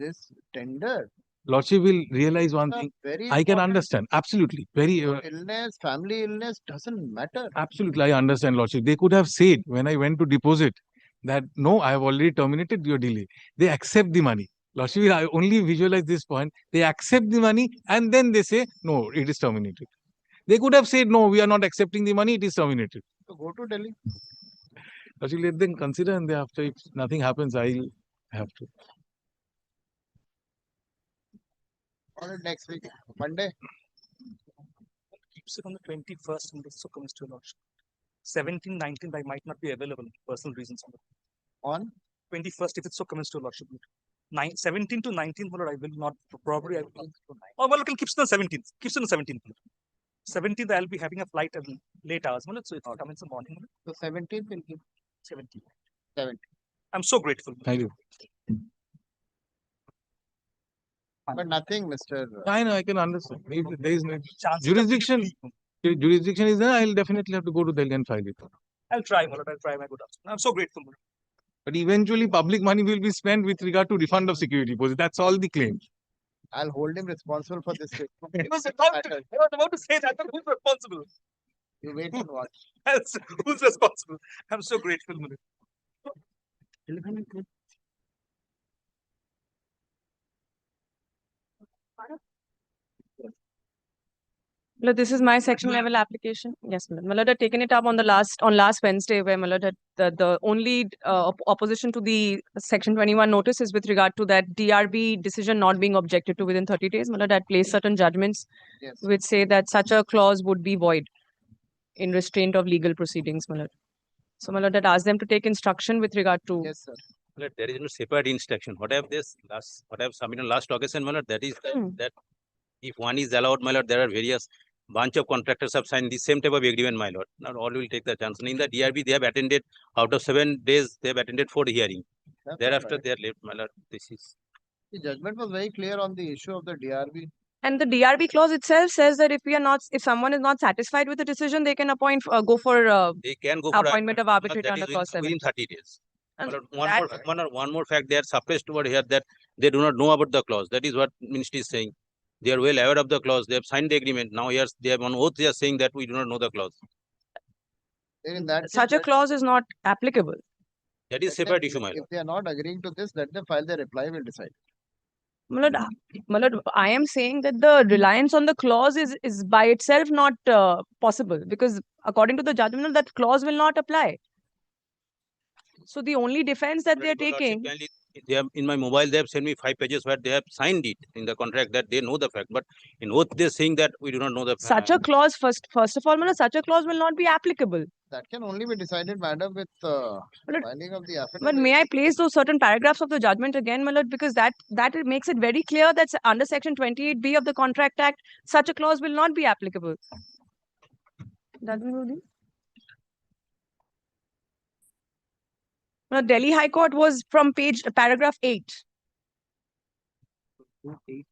This tender. Lordship will realize one thing. I can understand. Absolutely. Illness, family illness doesn't matter. Absolutely. I understand, Lordship. They could have said when I went to deposit that no, I have already terminated your delay. They accept the money. Lordship, I only visualize this point. They accept the money and then they say, no, it is terminated. They could have said, no, we are not accepting the money, it is terminated. So go to Delhi. Actually, let them consider and after if nothing happens, I'll have to. On it next week, Monday. Keeps it on the 21st and so comes to your lordship. 17, 19, I might not be available for personal reasons. On 21st, if it's so commenced to your lordship. 17 to 19, I will not probably. Oh, well, it keeps it on 17th. Keeps it on 17th. 17th, I'll be having a flight at late hours. So it's come in the morning. So 17th will keep 17th. 17th. I'm so grateful. Thank you. But nothing, Mr. I know, I can understand. If there is no jurisdiction is there, I'll definitely have to go to Delhi and file it. I'll try, my lord. I'll try my good afternoon. I'm so grateful. But eventually, public money will be spent with regard to refund of security deposit. That's all the claim. I'll hold him responsible for this. I was about to say that, but who's responsible? You wait and watch. Who's responsible? I'm so grateful. Malad, this is my section level application. Yes, Malad. Malad had taken it up on last Wednesday, where Malad had the only opposition to the section 21 notice is with regard to that DRB decision not being objected to within 30 days. Malad had placed certain judgments which say that such a clause would be void in restraint of legal proceedings, Malad. So Malad had asked them to take instruction with regard to. Yes, sir. Malad, there is no separate instruction. What I have submitted last occasion, Malad, that is that if one is allowed, my lord, there are various bunch of contractors have signed the same type of agreement, my lord. Not all will take the chance. And in the DRB, they have attended, out of 7 days, they have attended 4 hearings. Thereafter, they are left, my lord. This is. The judgment was very clear on the issue of the DRB. And the DRB clause itself says that if someone is not satisfied with the decision, they can go for They can go for appointment of arbitrator that under is clause 7. within 30 days. And One more fact, they are suppressed over here that they do not know about the clause. That is what ministry is saying. They are well aware of the clause. They have signed the agreement. Now, here they have on oath. They are saying that we do not know the clause. In that Such a clause is not applicable. That is separate issue, my lord. If they are not agreeing to this, let them file their reply. We'll decide. Malad, I am saying that the reliance on the clause is by itself not possible, because according to the judgment, that clause will not apply. So the only defense that they are taking. They have, in my mobile, they have sent me 5 pages where they have signed it in the contract that they know the fact. But in oath, they are saying that we do not know the fact. Such a clause, first of all, Malad, such a clause will not be applicable. That can only be decided, madam, with filing of the affidavit. But may I place those certain paragraphs of the judgment again, Malad, because that makes it very clear that under section 28B of the Contract Act, such a clause will not be applicable. Now, Delhi High Court was from paragraph 8. This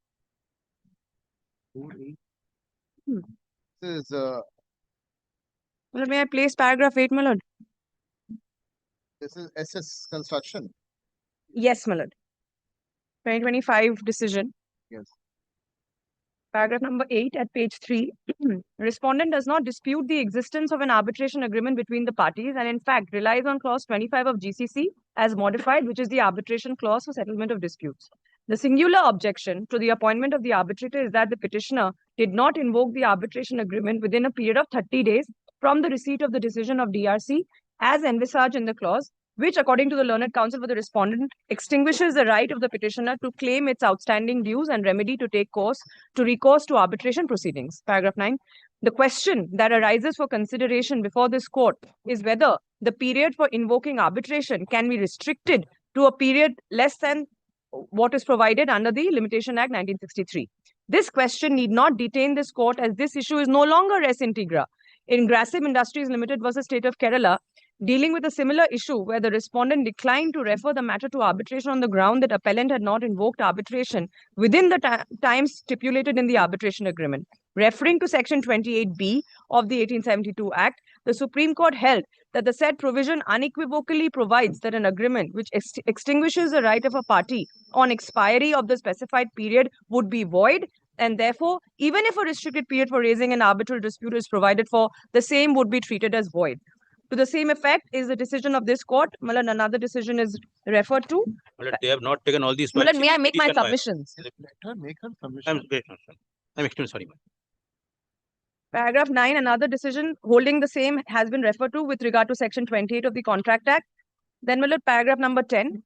is Malad, may I place paragraph 8, Malad? This is SS construction. Yes, Malad. 2025 decision. Yes. Paragraph number 8 at page 3. Respondent does not dispute the existence of an arbitration agreement between the parties and in fact relies on clause 25 of GCC as modified, which is the arbitration clause for settlement of disputes. The singular objection to the appointment of the arbitrator is that the petitioner did not invoke the arbitration agreement within a period of 30 days from the receipt of the decision of DRC as envisaged in the clause, which according to the learned counsel for the respondent extinguishes the right of the petitioner to claim its outstanding dues and remedy to take recourse to arbitration proceedings. Paragraph 9. The question that arises for consideration before this court is whether the period for invoking arbitration can be restricted to a period less than what is provided under the Limitation Act 1963. This question need not detain this court as this issue is no longer res integra. In Grasim Industries Limited versus State of Kerala, dealing with a similar issue where the respondent declined to refer the matter to arbitration on the ground that appellant had not invoked arbitration within the time stipulated in the arbitration agreement. Referring to section 28B of the 1872 Act, the Supreme Court held that the said provision unequivocally provides that an agreement which extinguishes the right of a party on expiry of the specified period would be void, and therefore, even if a restricted period for raising an arbitral dispute is provided for, the same would be treated as void. To the same effect is the decision of this court. Malad, another decision is referred to. Malad, they have not taken all these. Malad, may I make my submissions? Let her make her submission. I'm extremely sorry. Paragraph 9, another decision holding the same has been referred to with regard to section 28 of the Contract Act. Then, Malad, paragraph number 10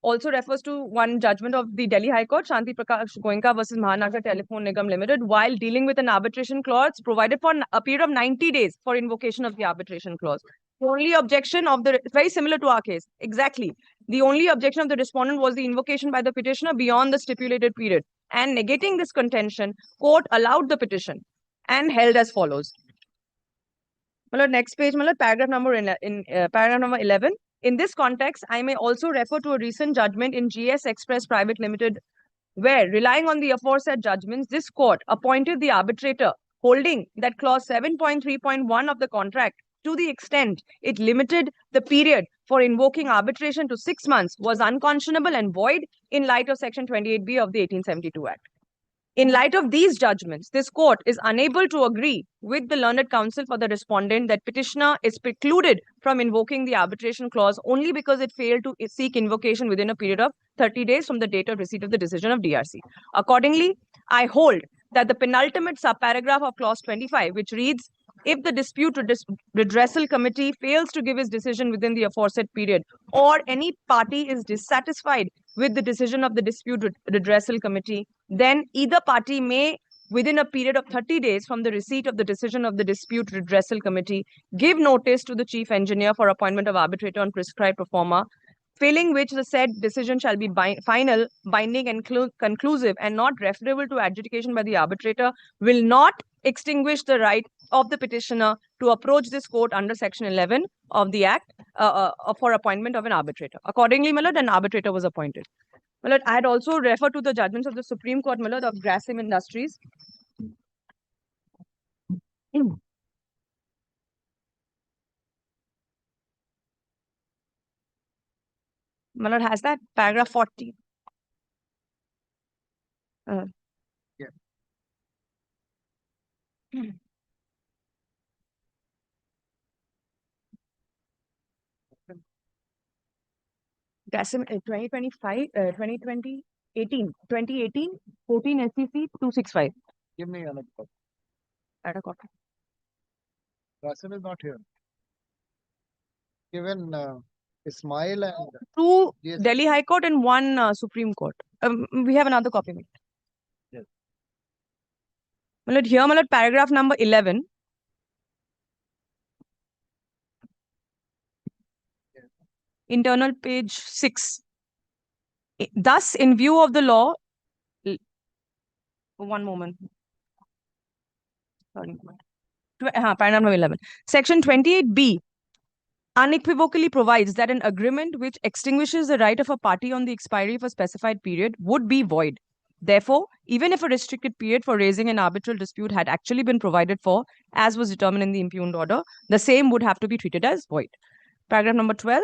also refers to one judgment of the Delhi High Court, Shanti Prakash Goenka versus Mahanagar Telephone Nigam Limited, while dealing with an arbitration clause provided for a period of 90 days for invocation of the arbitration clause. The only objection of very similar to our case, exactly. The only objection of the respondent was the invocation by the petitioner beyond the stipulated period. And negating this contention, court allowed the petition and held as follows. Malad, next page, Malad, paragraph number 11. In this context, I may also refer to a recent judgment in GS Express Private Limited, where, relying on the aforesaid judgments, this court appointed the arbitrator, holding that clause 7.3.1 of the contract, to the extent it limited the period for invoking arbitration to 6 months, was unconscionable and void in light of section 28B of the 1872 Act. In light of these judgments, this court is unable to agree with the learned counsel for the respondent that petitioner is precluded from invoking the arbitration clause only because it failed to seek invocation within a period of 30 days from the date of receipt of the decision of DRC. Accordingly, I hold that the penultimate subparagraph of clause 25, which reads, if the dispute redressal committee fails to give its decision within the aforesaid period, or any party is dissatisfied with the decision of the dispute redressal committee, then either party may, within a period of 30 days from the receipt of the decision of the dispute redressal committee, give notice to the chief engineer for appointment of arbitrator on prescribed pro forma, failing which the said decision shall be final, binding and conclusive and not referable to adjudication by the arbitrator, will not extinguish the right of the petitioner to approach this court under section 11 of the act for appointment of an arbitrator. Accordingly, my lord, an arbitrator was appointed. My lord, I had also referred to the judgments of the Supreme Court, my lord, of Grasim Industries. My lord, has that paragraph 40. Yeah. Grasim 2025, 2020, 2018, 14 SEC 265. Give me another copy. At a copy. Rasim is not here. Given Ismail and Two Yes. Delhi High Court and one Supreme Court. We have another copy. Yes. My lord, here, my lord, paragraph number 11. Internal page 6. Thus, in view of the law, one moment. Sorry. Paragraph number 11. Section 28B unequivocally provides that an agreement which extinguishes the right of a party on the expiry of a specified period would be void. Therefore, even if a restricted period for raising an arbitral dispute had actually been provided for, as was determined in the impugned order, the same would have to be treated as void. Paragraph number 12.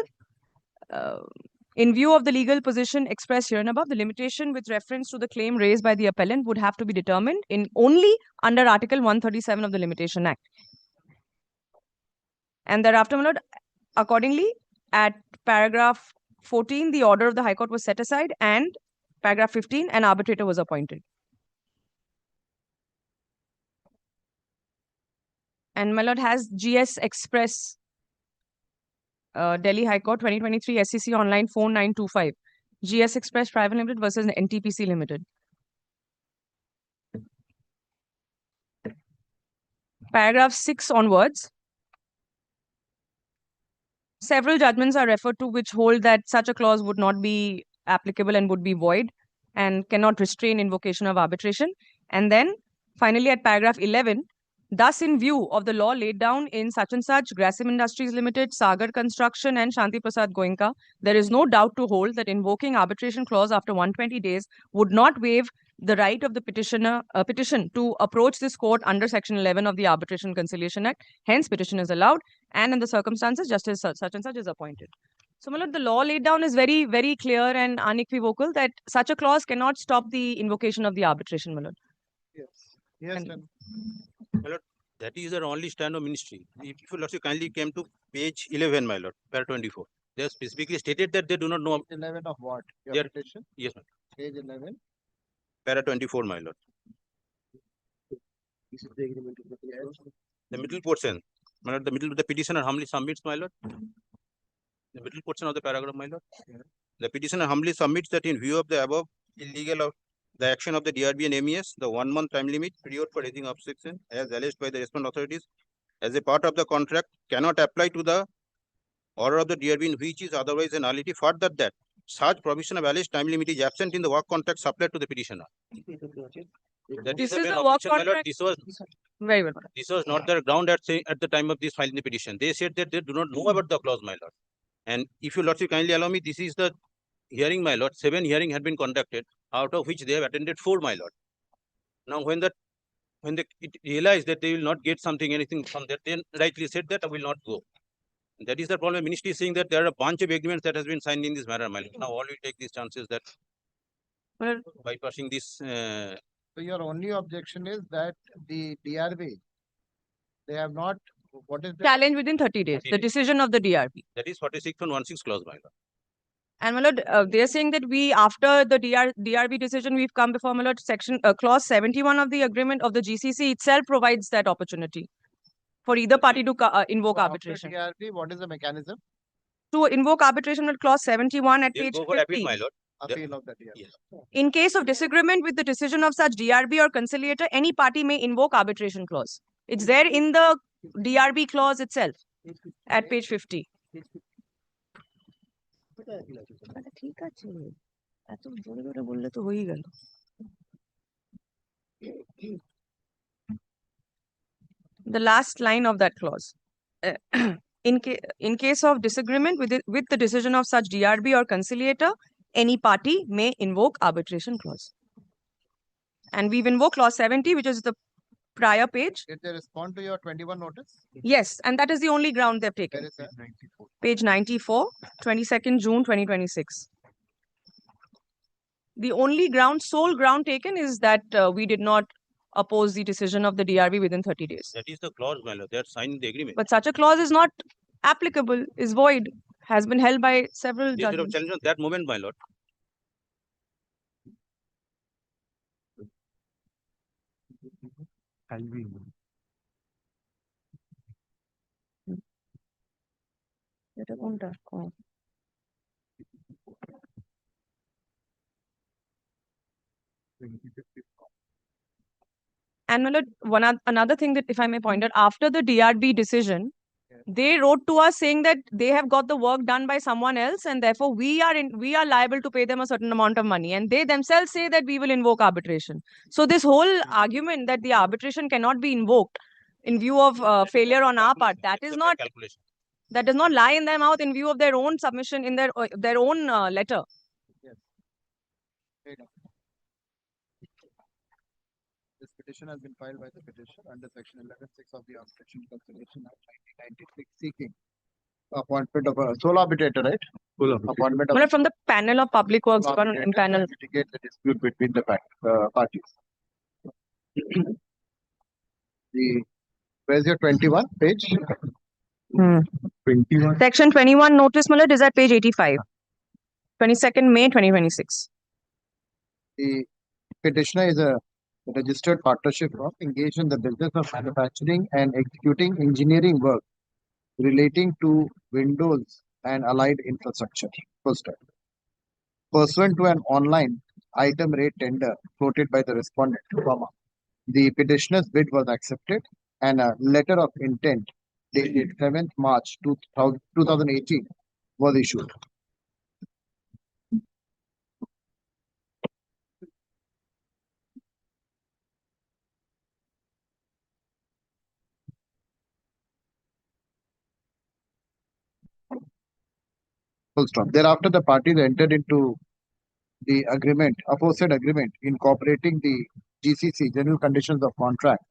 In view of the legal position expressed here and above, the limitation with reference to the claim raised by the appellant would have to be determined in only under Article 137 of the Limitation Act. And thereafter, my lord, accordingly, at paragraph 14, the order of the High Court was set aside, and paragraph 15, an arbitrator was appointed. And my lord, has GS Express Delhi High Court 2023 SEC Online 4925. GS Express Private Limited versus NTPC Limited. Paragraph 6 onwards. Several judgments are referred to which hold that such a clause would not be applicable and would be void and cannot restrain invocation of arbitration. And then finally at paragraph 11, thus in view of the law laid down in such and such Grasim Industries Limited, Sagar Construction and Shanti Prasad Goenka, there is no doubt to hold that invoking arbitration clause after 120 days would not waive the right of the petition to approach this court under section 11 of the Arbitration Conciliation Act. Hence, petition is allowed, and in the circumstances, justice such and such is appointed. So, my lord, the law laid down is very, very clear and unequivocal that such a clause cannot stop the invocation of the arbitration, my lord. Yes. Yes. My lord, that is our only stand of ministry. If you lordship kindly came to page 11, my lord, para 24. They have specifically stated that they do not know. 11 of what? Your Their- petition? Yes, my lord. Page 11. Para 24, my lord. This is the agreement of the The middle portion, my lord, the middle of the petitioner humbly submits, my lord. The middle portion of the paragraph, my lord. The petitioner humbly submits that in view of the above illegal of the action of the DRB and MES, the 1 month time limit period for raising objection as alleged by the respondent authorities as a part of the contract cannot apply to the order of the DRB in which is otherwise a nullity. Further that such provision of alleged time limit is absent in the work contract supplied to the petitioner. That This the is main the work objection, my lord. contract. Very well. This was not their ground at the time of this filing the petition. They said that they do not know about the clause, my lord. And if you lordship kindly allow me, this is the hearing, my lord. 7 hearings had been conducted, out of which they have attended 4, my lord. Now, when they realize that they will not get anything from that, then rightly said that I will not go. That is the problem. Ministry is saying that there are a bunch of agreements that has been signed in this matter, my lord. Now, all will take these chances that bypassing this. So your only objection is that the DRB, they have not, what is the Challenge within 30 days, the decision of the DRB. That is 46 and 16 clause, my lord. And my lord, they're saying that we, after the DRB decision, we've come before, my lord, clause 71 of the agreement of the GCC itself provides that opportunity for either party to invoke arbitration. After DRB, what is the mechanism? To invoke arbitration with clause 71 at They'll page go for appeal, 50. my lord. Appeal of the DRB. In case of disagreement with the decision of such DRB or conciliator, any party may invoke arbitration clause. It's there in the DRB clause itself at page 50. The last line of that clause. In case of disagreement with the decision of such DRB or conciliator, any party may invoke arbitration clause. And we've invoked clause 70, which is the prior page. Did they respond to your 21 notice? Yes, and that is the only ground they've taken. Where is that? Page 94, 22nd June 2026. The only ground, sole ground taken is that we did not oppose the decision of the DRB within 30 days. That is the clause, my lord. They are signing the agreement. But such a clause is not applicable, is void, has been held by several They should have judges. challenged on that moment, my lord. And my lord, another thing that, if I may point out, after the DRB decision, they wrote to us saying that they have got the work done by someone else, and therefore we are liable to pay them a certain amount of money. And they themselves say that we will invoke arbitration. So this whole argument that the arbitration cannot be invoked in view of failure on our part, that does not lie in their mouth in view of their own submission in their own letter. This petition has been filed by the petitioner under section 11(6) of the Arbitration Conciliation Act 1996, seeking appointment of a sole arbitrator, right? Appointment of From the panel of public works arbitrator in panel. to mitigate the dispute between the parties. Where's your 21 page? 21. Section 21 notice, my lord, is at page 85. 22nd May 2026. The petitioner is a registered partnership firm engaged in the business of manufacturing and executing engineering work relating to windows and allied infrastructure. First, pursuant to an online item rate tender floated by the respondent, the petitioner's bid was accepted and a letter of intent dated 7th March 2018 was issued. Full stop. Thereafter, the parties entered into the agreement, aforesaid agreement, incorporating the GCC, General Conditions of Contract,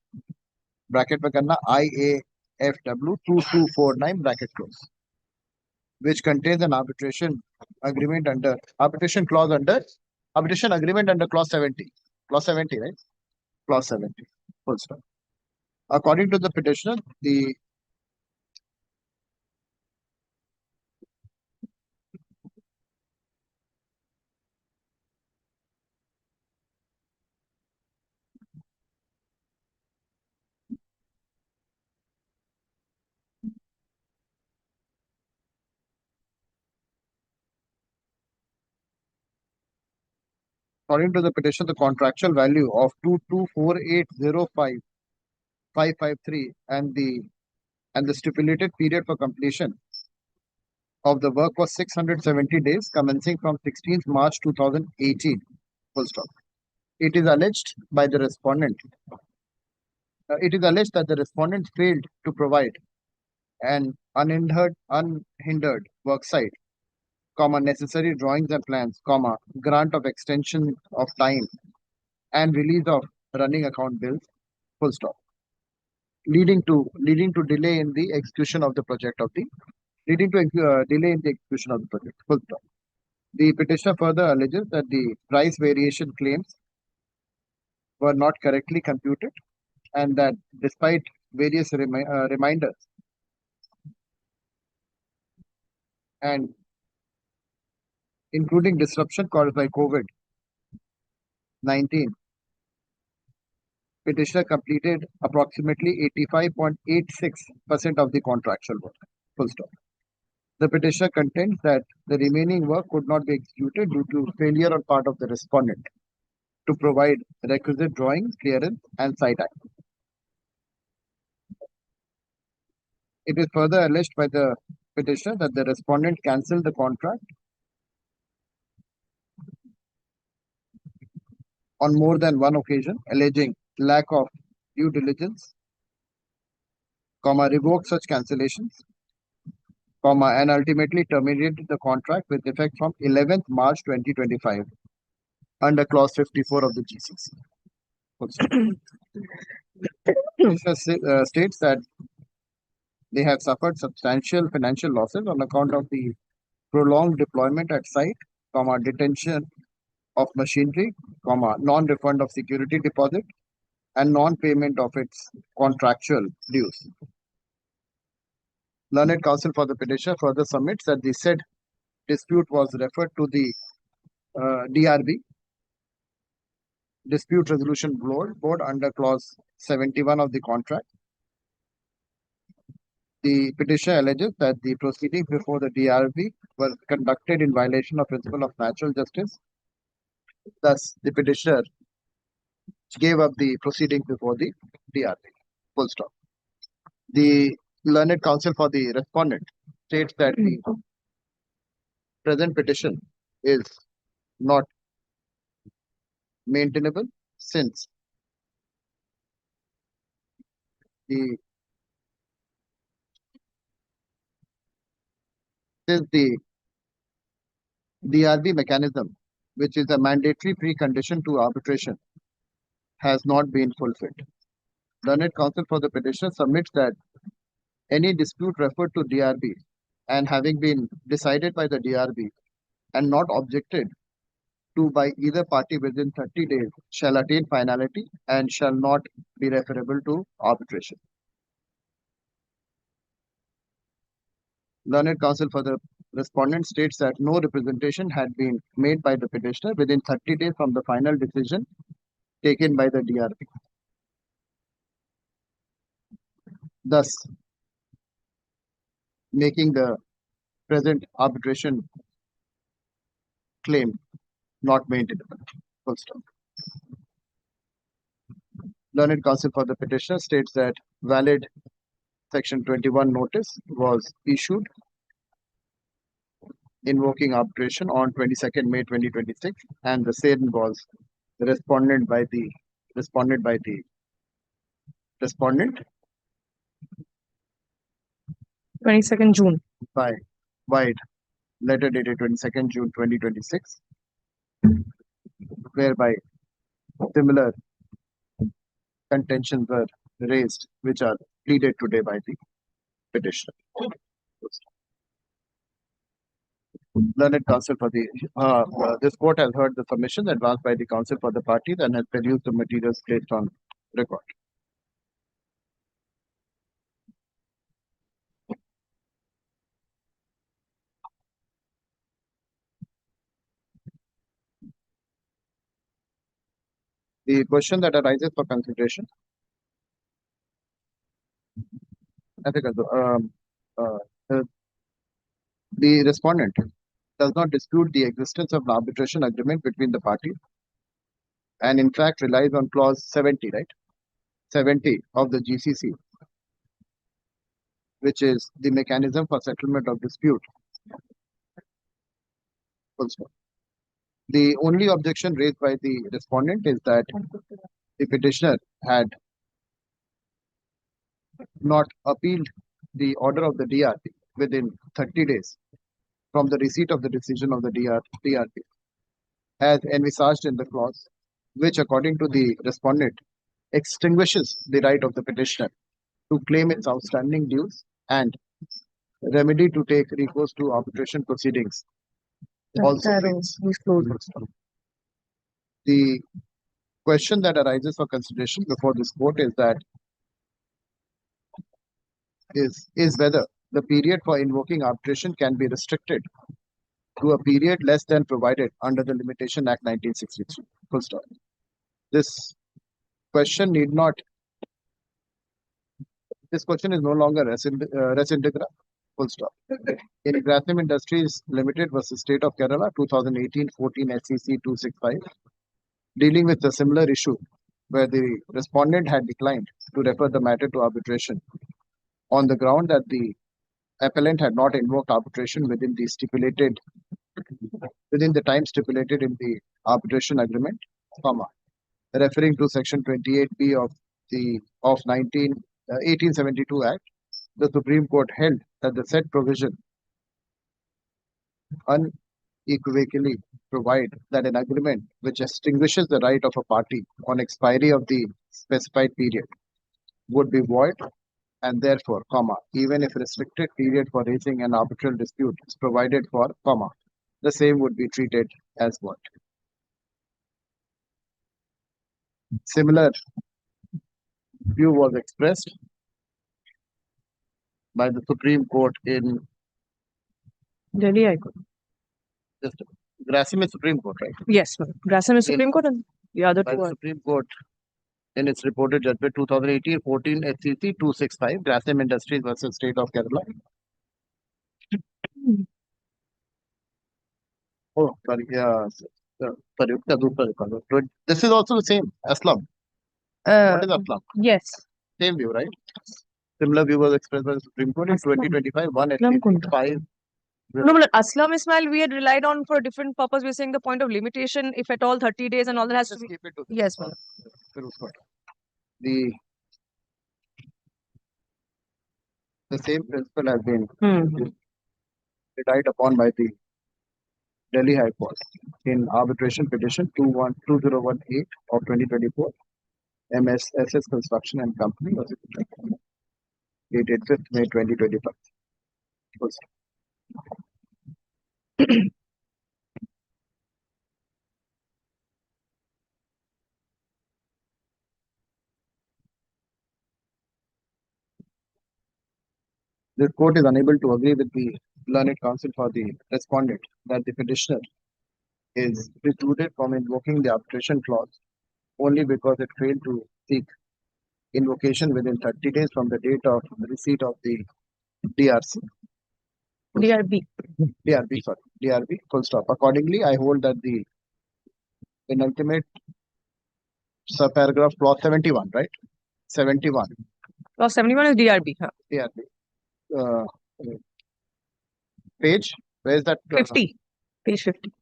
bracket में करना IAFW 2249 bracket close, which contains an arbitration agreement under arbitration clause under arbitration agreement under clause 70. Clause 70, right? Clause 70. Full stop. According to the petitioner, the according to the petition, the contractual value of 224805553 and the stipulated period for completion of the work was 670 days, commencing from 16th March 2018. Full stop. It is alleged by the respondent. It is alleged that the respondent failed to provide an unhindered work site, necessary drawings and plans, grant of extension of time, and release of running account bills. Full stop. Leading to delay in the execution of the project leading to delay in the execution of the project. Full stop. The petitioner further alleges that the price variation claims were not correctly computed, and that despite various reminders and including disruption caused by COVID-19, petitioner completed approximately 85.86% of the contractual work. Full stop. The petitioner contends that the remaining work could not be executed due to failure on part of the respondent to provide requisite drawings, clearance, and site access. It is further alleged by the petitioner that the respondent cancelled the contract on more than one occasion, alleging lack of due diligence, revoked such cancellations, and ultimately terminated the contract with effect from 11th March 2025 under clause 54 of the GCC. States that they have suffered substantial financial losses on account of the prolonged deployment at site, detention of machinery, non-refund of security deposit, and non-payment of its contractual dues. Learned counsel for the petitioner further submits that the said dispute was referred to the DRB, Dispute Resolution Board under clause 71 of the contract. The petitioner alleges that the proceedings before the DRB were conducted in violation of principle of natural justice. Thus, the petitioner gave up the proceedings before the DRB. Full stop. The learned counsel for the respondent states that the present petition is not maintainable since the DRB mechanism, which is a mandatory precondition to arbitration, has not been fulfilled. Learned counsel for the petitioner submits that any dispute referred to DRB and having been decided by the DRB and not objected to by either party within 30 days shall attain finality and shall not be referable to arbitration. Learned counsel for the respondent states that no representation had been made by the petitioner within 30 days from the final decision taken by the DRB. Thus, making the present arbitration claim not maintainable. Full stop. Learned counsel for the petitioner states that valid Section 21 notice was issued invoking arbitration on 22nd May 2026, and the same was responded by the respondent 22nd June by wide letter dated 22nd June 2026, whereby similar contentions were raised, which are pleaded today by the petitioner. Learned counsel for the this court has heard the submission advanced by the counsel for the parties and has produced the materials placed on record. The question that arises for consideration. I think the respondent does not dispute the existence of an arbitration agreement between the parties, and in fact relies on clause 70, right? 70 of the GCC, which is the mechanism for settlement of dispute. Also, the only objection raised by the respondent is that the petitioner had not appealed the order of the DRB within 30 days from the receipt of the decision of the DRB, as envisaged in the clause, which according to the respondent extinguishes the right of the petitioner to claim its outstanding dues and remedy to take recourse to arbitration proceedings. Also, the question that arises for consideration before this court is that is whether the period for invoking arbitration can be restricted to a period less than provided under the Limitation Act 1963. Full stop. This question need not. This question is no longer res integra. Full stop. In Grasim Industries Limited versus State of Kerala 2018-14 SEC 265, dealing with a similar issue where the respondent had declined to refer the matter to arbitration on the ground that the appellant had not invoked arbitration within the time stipulated in the arbitration agreement, referring to section 28B of the 1872 Act. The Supreme Court held that the said provision unequivocally provide that an agreement which extinguishes the right of a party on expiry of the specified period would be void, and therefore, even if restricted period for raising an arbitral dispute is provided for, the same would be treated as void. Similar view was expressed by the Supreme Court in Delhi High Court. just Grasim is Supreme Court, right? Yes, Grasim is Supreme Court and the other By two the are. Supreme Court in its reported judgment 2018-14 SEC 265, Grasim Industries versus State of Kerala. Oh, sorry. Yeah. Sorry. This is also the same. Aslam. What is Aslam? Yes. Same view, right? Similar view was expressed by the Supreme Court in 2025, 1 SEC 5. No, but Aslam Ismail, we had relied on for a different purpose. We're saying the point of limitation, if at all 30 days and all that has to be. Keep it to Yes, ma'am. The same principle has been relied upon by the Delhi High Court in arbitration petition 2018 of 2024, MSSS Construction and Company, dated 5th May 2025. This court is unable to agree with the learned counsel for the respondent that the petitioner is precluded from invoking the arbitration clause only because it failed to seek invocation within 30 days from the date of receipt of the DRC. DRB. DRB, full stop. Accordingly, I hold that the penultimate subparagraph clause 71, right? 71. Clause 71 is DRB. Huh? DRB. Page, where is that? 50. Page 50.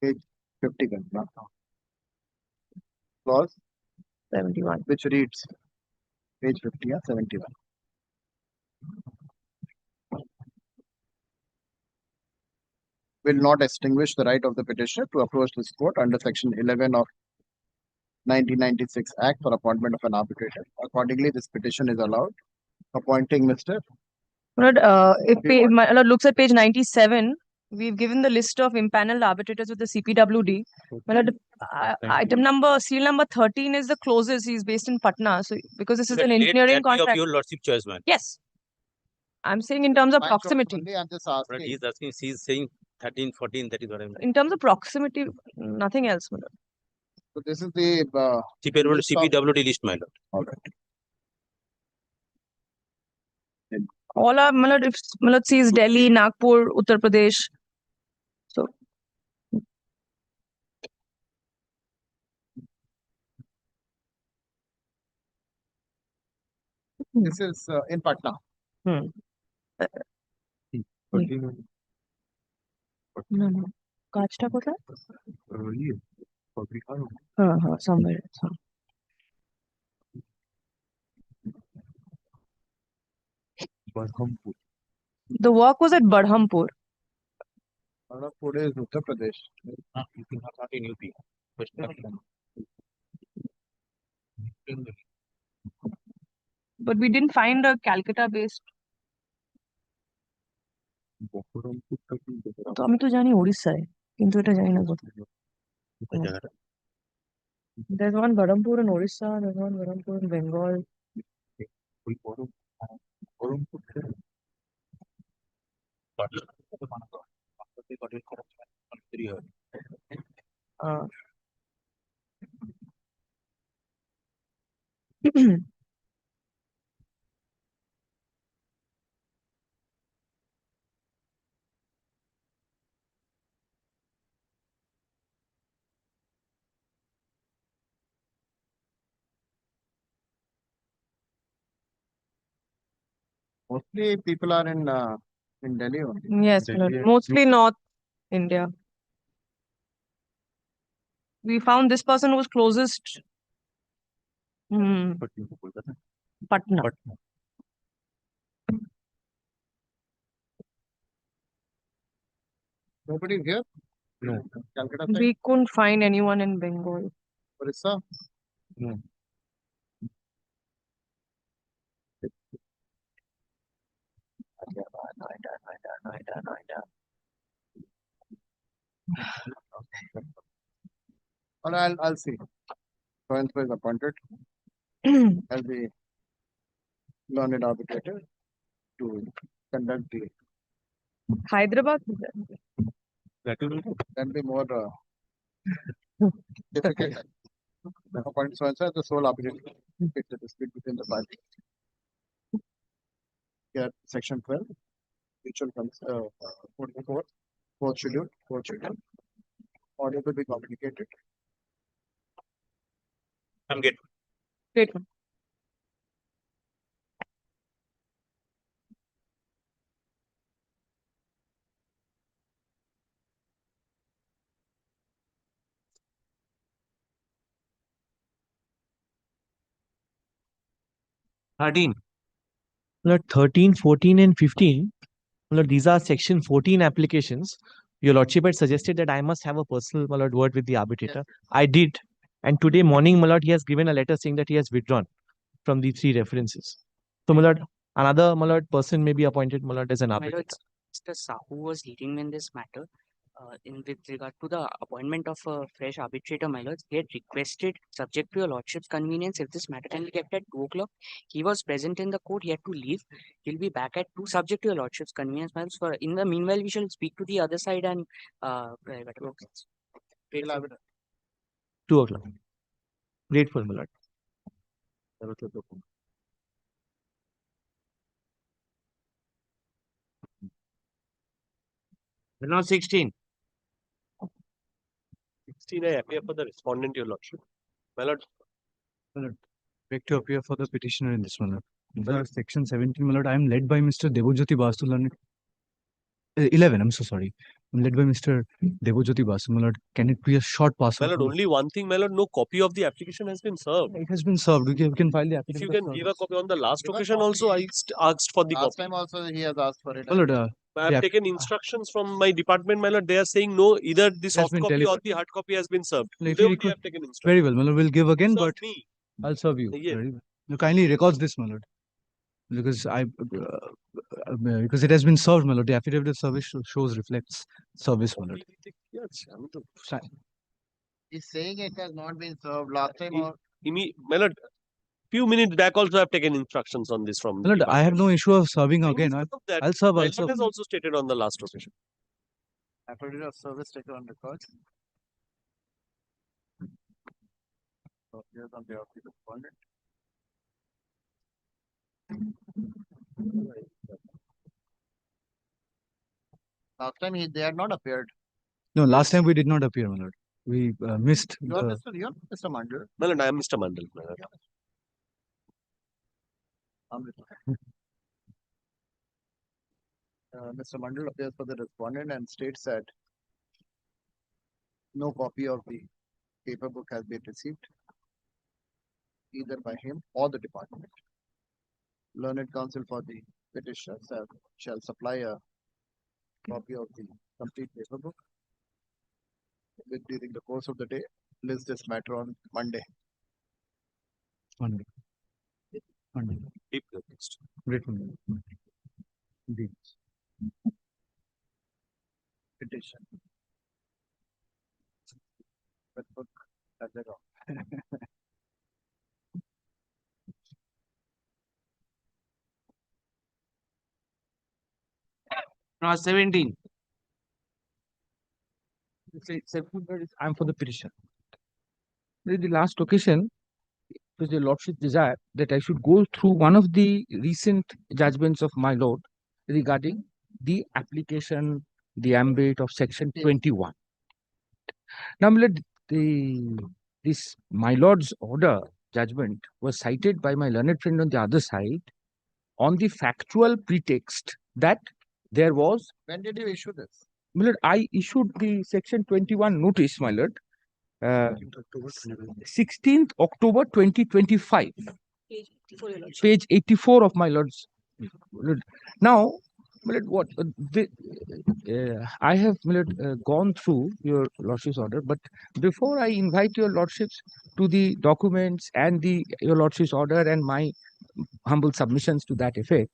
Page 50. Clause 71. Which reads, page 50, 71. Will not extinguish the right of the petitioner to approach this court under section 11 of 1996 Act for appointment of an arbitrator. Accordingly, this petition is allowed. Appointing Mr. If my lord looks at page 97, we've given the list of impaneled arbitrators with the CPWD. My lord, item number, seal number 13 is the closest. He's based in Patna. So, because this is an engineering contract. Of your lordship choice, man. Yes. I'm saying in terms of proximity. I'm just asking. But he's asking, he's saying 13, 14, that is what I'm. In terms of proximity, nothing else, my lord. So this is the CPWD list, my lord. All right. All our, my lord, if my lord sees Delhi, Nagpur, Uttar Pradesh. So. This is in Patna. No. Kachta kotha? Somewhere else. The work was at Badhampur. Badhampur is Uttar Pradesh. Not in UP. But we didn't find a Calcutta based. তো আমি তো জানি ওড়িশায় কিন্তু এটা জানি না কোথায় There's one Badhampur in Orissa, there's one Badhampur in Bengal. Uh, Mostly people are in Delhi only. Yes, Delhi. mostly North India. We found this person was closest. Patna. Nobody here? No. Calcutta side? We couldn't find anyone in Bengal. Orissa? No. Or I'll see. Sorensen is appointed as the learned arbitrator to conduct the. Hyderabad. That'll be more difficult. Appoint Sorensen as the sole arbitrator. Fix the dispute between the parties. Here, section 12, mutual fourth schedule. Order to be communicated. I'm good. Great. 13. Lord, 13, 14, and 15. Lord, these are section 14 applications. Your Lordship had suggested that I must have a personal, my Lord, word with the arbitrator. I did. And today morning, my Lord, he has given a letter saying that he has withdrawn from the 3 references. So, my Lord, another, my Lord, person may be appointed, my Lord, as an My arbitrator. lord, Mr. Sahu was leading me in this matter. In with regard to the appointment of a fresh arbitrator, my lord, he had requested, subject to your lordship's convenience, if this matter can be kept at 2 o'clock. He was present in the court. He had to leave. He'll be back at 2, subject to your lordship's convenience, my lord. For in the meanwhile, we shall speak to the other side and private advocates. 2 o'clock. Grateful, my Lord. Now 16. 16, I appear for the respondent, your lordship. My lord, My lord, beg to appear for the petitioner in this one, Lord. In fact, section 17, my lord, I am led by Mr. Devojyoti Basu, Lord. 11, I'm so sorry. I'm led by Mr. Devojyoti Basu, my lord. Can it be a short pass? my lord, only one thing, my lord, no copy of the application has been served. It has been served. We can file the If application. you can give a copy on the last occasion also, I asked for the Last copy. time also he has asked for it. My lord, I have taken instructions from my department, my lord. They are saying no, either the soft been copy or delivered. the hard copy has been served. If Today you only I request, have taken instructions. very well, my lord, we'll give again, Serve but me. I'll serve you. Yes. Very well. You kindly records this, my lord, because because it has been served, my lord. The affidavit of service shows reflects service, my lord. Yes, I'm to He's saying it has not been served last time or. my lord, few minutes back also I have taken instructions on this from. My lord, I have no issue of serving again. I'll serve. My I'll lord serve. has also stated on the last occasion. Affidavit of service taken on record. So here's on behalf of the respondent. Last time they had not appeared. No, last time we did not appear, my lord. We missed You are the. Mr. Mandal. My lord, I am Mr. Mandal. My lord. Mr. Mandal appears for the respondent and states that no copy of the paper book has been received either by him or the department. Learned counsel for the petitioner shall supply a copy of the complete paper book during the course of the day. List this matter on Monday. Monday. Deep next. Grateful. Indeed. Petition. But book, that's it all. Clause 17. I'm for the petition. The last occasion, it was the Lordship's desire that I should go through one of the recent judgments of my Lord regarding the application, the ambit of Section 21. Now, my lord, this my Lord's order judgment was cited by my learned friend on the other side on the factual pretext that there was. When did you issue this? My lord, I issued the Section 21 notice, my lord, 16th October 2025. Page 84 of my lord's. Now, my lord, what I have, my lord, gone through your lordship's order, but before I invite your lordships to the documents and your lordship's order and my humble submissions to that effect,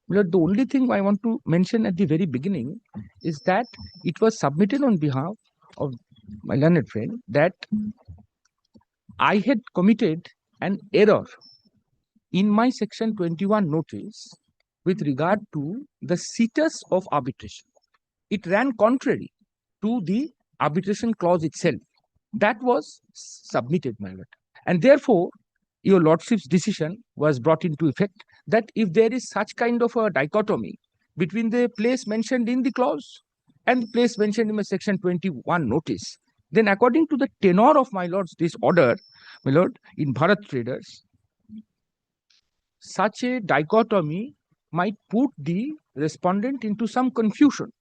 my lord, the only thing I want to mention at the very beginning is that it was submitted on behalf of my learned friend that I had committed an error in my Section 21 notice with regard to the status of arbitration. It ran contrary to the arbitration clause itself. That was submitted, my lord. And therefore, your lordship's decision was brought into effect that if there is such kind of a dichotomy between the place mentioned in the clause and the place mentioned in my Section 21 notice, then according to the tenor of my lord's this order, my lord, in Bharat Traders, such a dichotomy might put the respondent into some confusion.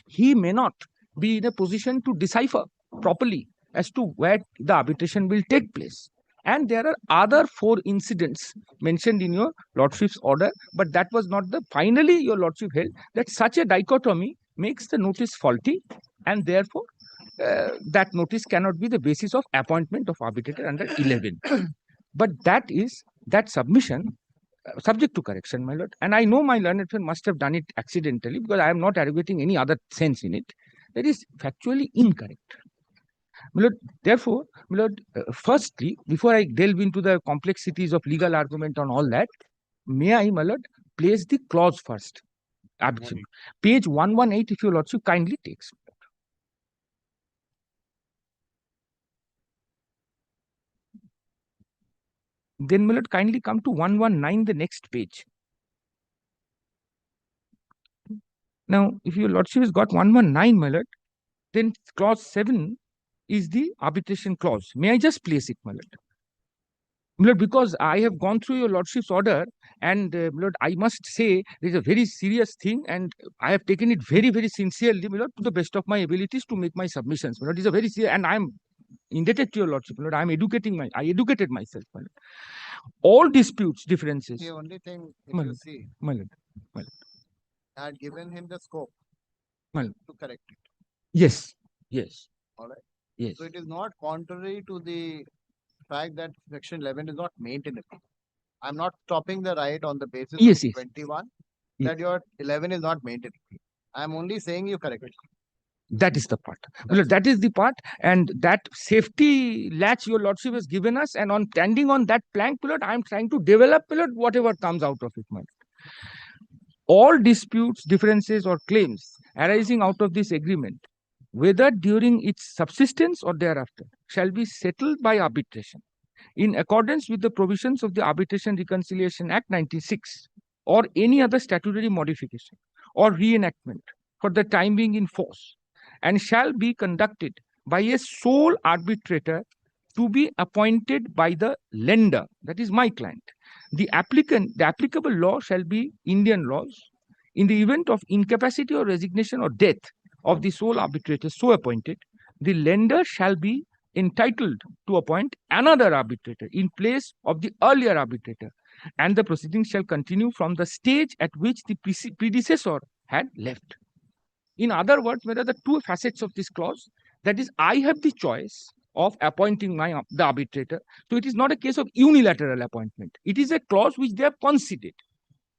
He may not be in a position to decipher properly as to where the arbitration will take place. And there are other 4 incidents mentioned in your lordship's order, but that was not the. Finally, your lordship held that such a dichotomy makes the notice faulty, and therefore that notice cannot be the basis of appointment of arbitrator under 11. But that submission subject to correction, my lord. And I know my learned friend must have done it accidentally because I am not arrogating any other sense in it. That is factually incorrect. My lord, therefore, my lord, firstly, before I delve into the complexities of legal argument on all that, may I, my lord, place the clause first. Absolutely. Page 118, if your lordship kindly takes. Then, my lord, kindly come to 119, the next page. Now, if your lordship has got 119, my lord, then clause 7 is the arbitration clause. May I just place it, my lord? My lord, because I have gone through your lordship's order, and my lord, I must say this is a very serious thing, and I have taken it very, very sincerely, my lord, to the best of my abilities to make my submissions. My lord, it is a very serious, and I am indebted to your lordship, my lord. I educated myself, my lord. All disputes, differences. The only thing, if My you lord, see, my lord, my lord. I had given him the scope My lord. to correct it. Yes, yes. All right. Yes. So it is not contrary to the fact that Section 11 is not maintainable. I'm not stopping the right on the basis Yes, of yes. 21 Yes. that your 11 is not maintainable. I'm only saying you correct it. That is the part. Well, that is the part, and that safety latch your lordship has given us, and on standing on that plank, pilot, I am trying to develop, pilot, whatever comes out of it, man. All disputes, differences, or claims arising out of this agreement, whether during its subsistence or thereafter, shall be settled by arbitration in accordance with the provisions of the Arbitration Reconciliation Act 96 or any other statutory modification or reenactment for the time being in force, and shall be conducted by a sole arbitrator to be appointed by the lender, that is my client. The applicable law shall be Indian laws. In the event of incapacity or resignation or death of the sole arbitrator so appointed, the lender shall be entitled to appoint another arbitrator in place of the earlier arbitrator, and the proceedings shall continue from the stage at which the predecessor had left. In other words, there are the 2 facets of this clause. That is, I have the choice of appointing the arbitrator. So it is not a case of unilateral appointment. It is a clause which they have conceded.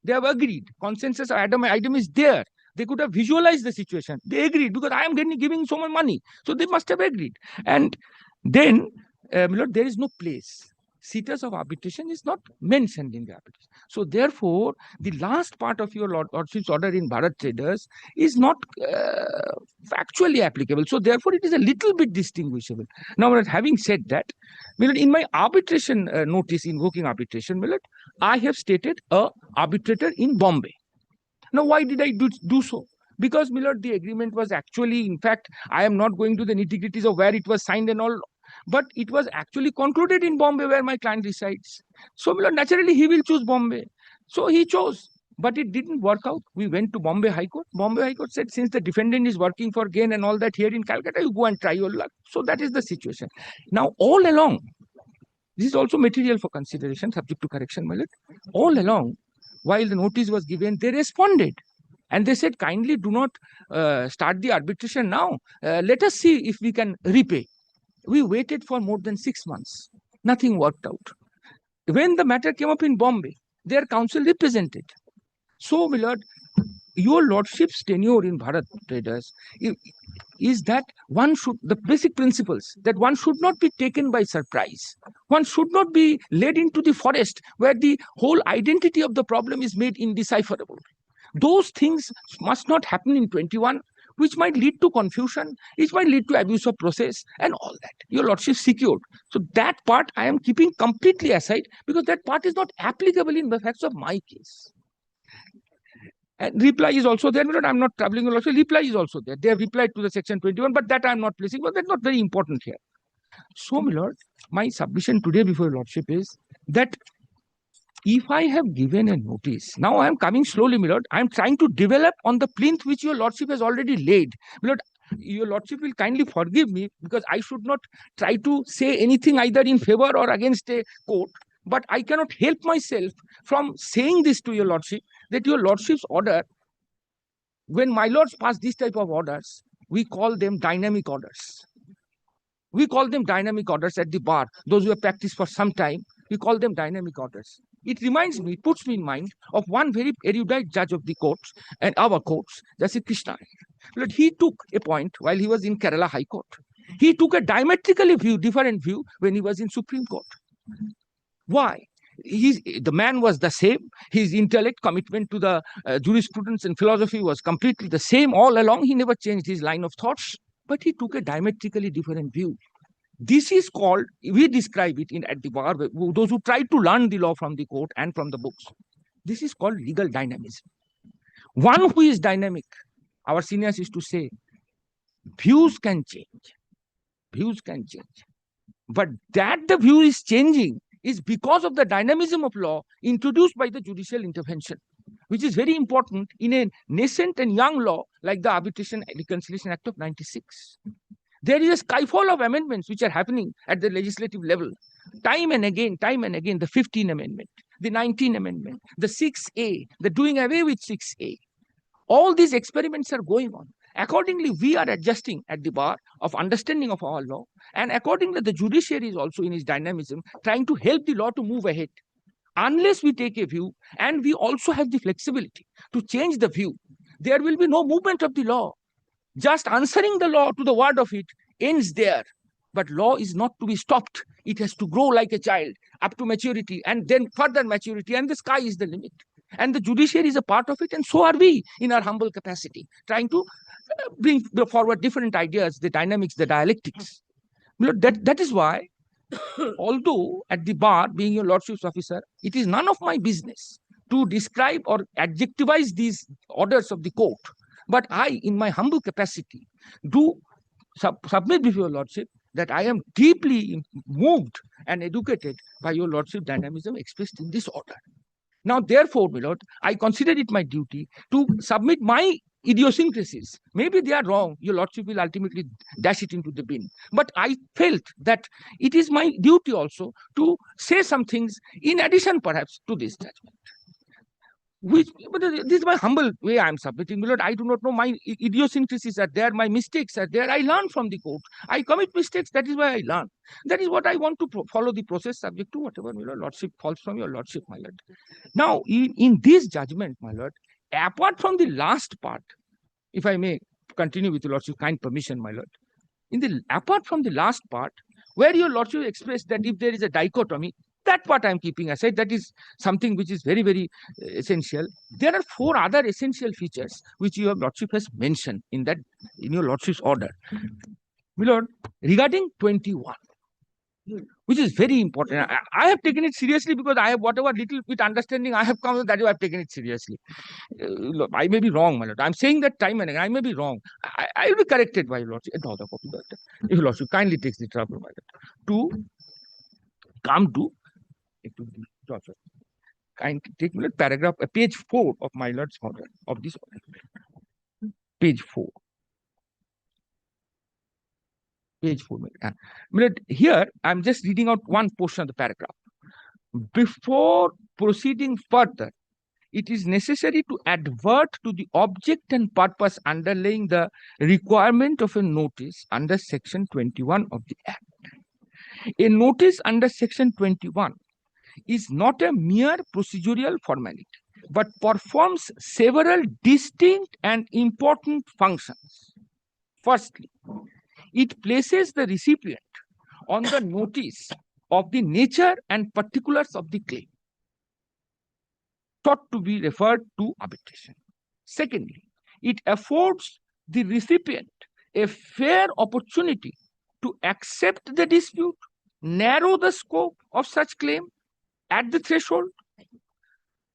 They have agreed. Consensus item is there. They could have visualized the situation. They agreed because I am giving so much money. So they must have agreed. And then, my lord, there is no place. sitters of arbitration is not mentioned in the arbitration. So therefore, the last part of your lordship's order in Bharat Traders is not factually applicable. So therefore, it is a little bit distinguishable. Now, having said that, in my arbitration notice invoking arbitration, I have stated a arbitrator in Bombay. Now, why did I do so? Because, the agreement was actually, in fact, I am not going to the nitty-gritties of where it was signed and all, but it was actually concluded in Bombay where my client resides. So, naturally, he will choose Bombay. So, he chose. But it didn't work out. We went to Bombay High Court. Bombay High Court said, since the defendant is working for gain and all that here in Calcutta, you go and try your luck. So, that is the situation. Now, all along, this is also material for consideration, subject to correction, my lord. All along, while the notice was given, they responded. And they said, kindly do not start the arbitration now. Let us see if we can repay. We waited for more than 6 months. Nothing worked out. When the matter came up in Bombay, their counsel represented. So, my lord, your lordship's tenure in Bharat Traders is that one should, the basic principles, that one should not be taken by surprise. One should not be led into the forest where the whole identity of the problem is made indecipherable. Those things must not happen in 21, which might lead to confusion, which might lead to abuse of process and all that. Your lordship secured. So that part I am keeping completely aside because that part is not applicable in the facts of my case. And reply is also there. I'm not troubling your lordship. Reply is also there. They have replied to the section 21, but that I am not placing, but that's not very important here. So, my lord, my submission today before your lordship is that if I have given a notice, now I am coming slowly, my lord. I am trying to develop on the plinth which your lordship has already laid. My lord, your lordship will kindly forgive me because I should not try to say anything either in favor or against a court. But I cannot help myself from saying this to your lordship, that your lordship's order, when my lords pass this type of orders, we call them dynamic orders. We call them dynamic orders at the bar. Those who have practiced for some time, we call them dynamic orders. It reminds me, it puts me in mind of one very erudite judge of the courts and our courts, Justice Krishna. But he took a point while he was in Kerala High Court. He took a diametrically different view when he was in Supreme Court. Why? The man was the same. His intellect, commitment to the jurisprudence and philosophy was completely the same all along. He never changed his line of thoughts, but he took a diametrically different view. This is called, we describe it at the bar, those who try to learn the law from the court and from the books. This is called legal dynamism. One who is dynamic, our seniors used to say, views can change. Views can change. But that the view is changing is because of the dynamism of law introduced by the judicial intervention, which is very important in a nascent and young law like the Arbitration and Reconciliation Act of 96. There is a skyfall of amendments which are happening at the legislative level. Time and again, the 15th Amendment, the 19th Amendment, the 6A, the doing away with 6A. All these experiments are going on. Accordingly, we are adjusting at the bar of understanding of our law. And accordingly, the judiciary is also in its dynamism, trying to help the law to move ahead. Unless we take a view, and we also have the flexibility to change the view, there will be no movement of the law. Just answering the law to the word of it ends there. But law is not to be stopped. It has to grow like a child up to maturity and then further maturity, and the sky is the limit. And the judiciary is a part of it, and so are we in our humble capacity, trying to bring forward different ideas, the dynamics, the dialectics. That is why, although at the bar, being your lordship's officer, it is none of my business to describe or adjectivize these orders of the court. But I, in my humble capacity, do submit before your lordship that I am deeply moved and educated by your lordship dynamism expressed in this order. Now, therefore, my lord, I consider it my duty to submit my idiosyncrasies. Maybe they are wrong. Your lordship will ultimately dash it into the bin. But I felt that it is my duty also to say some things in addition, perhaps, to this judgment. But this is my humble way I am submitting. My lord, I do not know, my idiosyncrasies are there, my mistakes are there. I learn from the court. I commit mistakes. That is why I learn. That is what I want to follow the process subject to whatever my lordship falls from your lordship, my lord. Now, in this judgment, my lord, apart from the last part, if I may continue with your lordship's kind permission, my lord, apart from the last part, where your lordship expressed that if there is a dichotomy, That part I'm keeping aside. That is something which is very, very essential. There are 4 other essential features which your lordship has mentioned in your lordship's order. My lord, regarding 21, which is very important. I have taken it seriously because I have whatever little bit understanding I have come, that I have taken it seriously. I may be wrong, my lord. I'm saying that time and again. I may be wrong. I will be corrected by your lordship. If your lordship kindly takes the trouble, my lord, to come to take paragraph, page 4 of my lord's order, of this order. Page 4. Page 4. Here, I'm just reading out one portion of the paragraph. Before proceeding further, it is necessary to advert to the object and purpose underlying the requirement of a notice under Section 21 of the Act. A notice under Section 21 is not a mere procedural formality, but performs several distinct and important functions. Firstly, it places the recipient on the notice of the nature and particulars of the claim sought to be referred to arbitration. Secondly, it affords the recipient a fair opportunity to accept the dispute, narrow the scope of such claim at the threshold.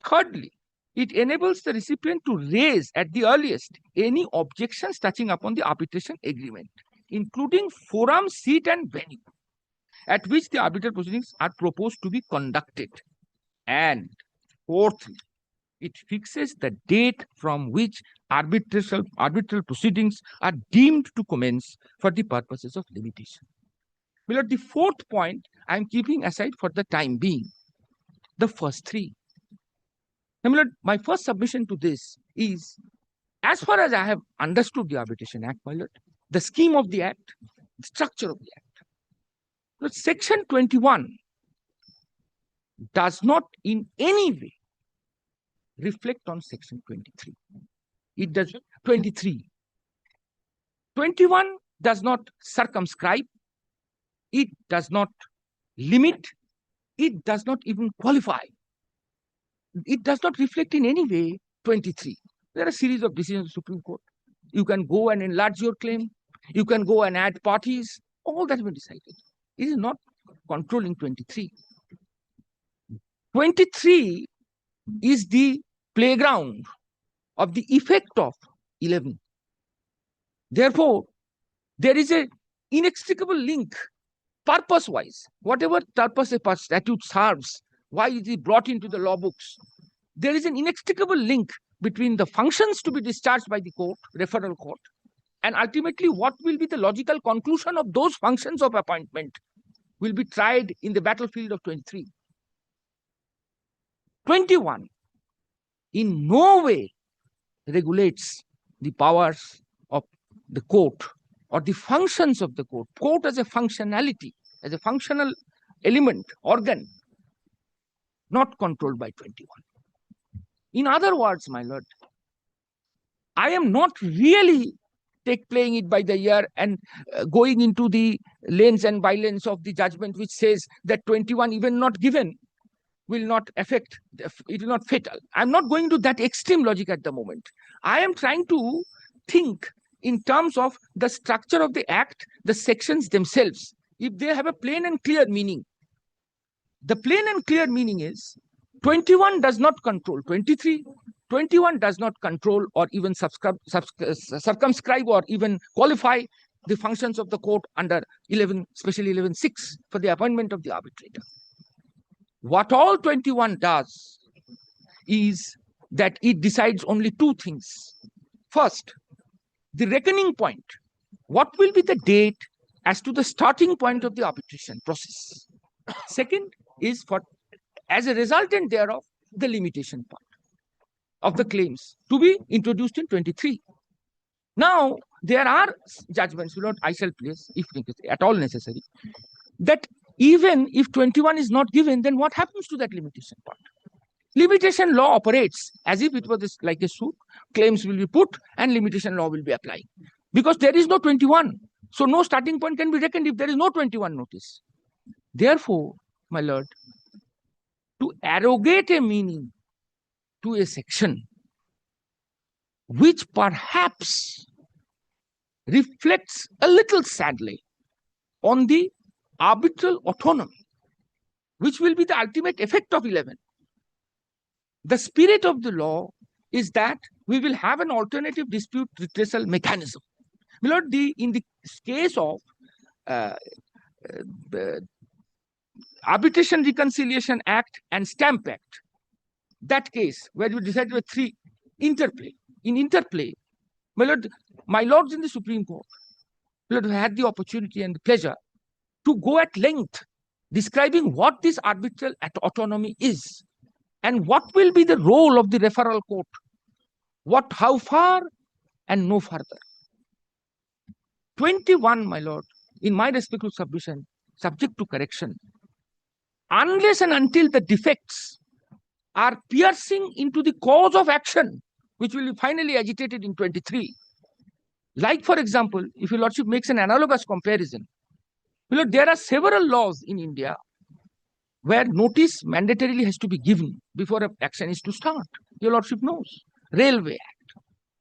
Thirdly, it enables the recipient to raise at the earliest any objections touching upon the arbitration agreement, including forum, seat, and venue at which the arbitral proceedings are proposed to be conducted. And fourthly, it fixes the date from which arbitral proceedings are deemed to commence for the purposes of limitation. Well, the 4th point I am keeping aside for the time being. The first 3. Now, my first submission to this is, as far as I have understood the Arbitration Act, my lord, the scheme of the Act, the structure of the Act. But Section 21 does not in any way reflect on Section 23. It does 23. 21 does not circumscribe. It does not limit. It does not even qualify. It does not reflect in any way 23. There are a series of decisions of the Supreme Court. You can go and enlarge your claim. You can go and add parties. All that has been decided. It is not controlling 23. 23 is the playground of the effect of 11. Therefore, there is an inextricable link, purpose-wise. Whatever purpose a statute serves, why is it brought into the law books? There is an inextricable link between the functions to be discharged by the court, referral court, and ultimately what will be the logical conclusion of those functions of appointment will be tried in the battlefield of 23. 21 in no way regulates the powers of the court or the functions of the court. Court as a functionality, as a functional element, organ, not controlled by 21. In other words, my lord, I am not really playing it by the ear and going into the lens and by lens of the judgment which says that 21 even not given will not affect, it will not fatal. I'm not going to that extreme logic at the moment. I am trying to think in terms of the structure of the Act, the sections themselves, if they have a plain and clear meaning. The plain and clear meaning is 21 does not control 23. 21 does not control or even circumscribe or even qualify the functions of the court under 11, especially 11.6 for the appointment of the arbitrator. What all 21 does is that it decides only 2 things. First, the reckoning point. What will be the date as to the starting point of the arbitration process? Second is for, as a resultant thereof, the limitation part of the claims to be introduced in 23. Now, there are judgments, I shall place, if at all necessary, that even if 21 is not given, then what happens to that limitation part? Limitation law operates as if it was like a suit. Claims will be put and limitation law will be applied. Because there is no 21. So no starting point can be reckoned if there is no 21 notice. Therefore, my lord, to arrogate a meaning to a section which perhaps reflects a little sadly on the arbitral autonomy, which will be the ultimate effect of 11. The spirit of the law is that we will have an alternative dispute redressal mechanism. My lord, in the case of Arbitration Reconciliation Act and Stamp Act, that case where you decided with three interplay, my lords in the Supreme Court had the opportunity and the pleasure to go at length describing what this arbitral autonomy is and what will be the role of the referral court, how far and no further. 21, my lord, in my respectful submission, subject to correction, unless and until the defects are piercing into the cause of action, which will be finally agitated in 23. Like, for example, if your lordship makes an analogous comparison, there are several laws in India where notice mandatorily has to be given before an action is to start. Your lordship knows. Railway Act.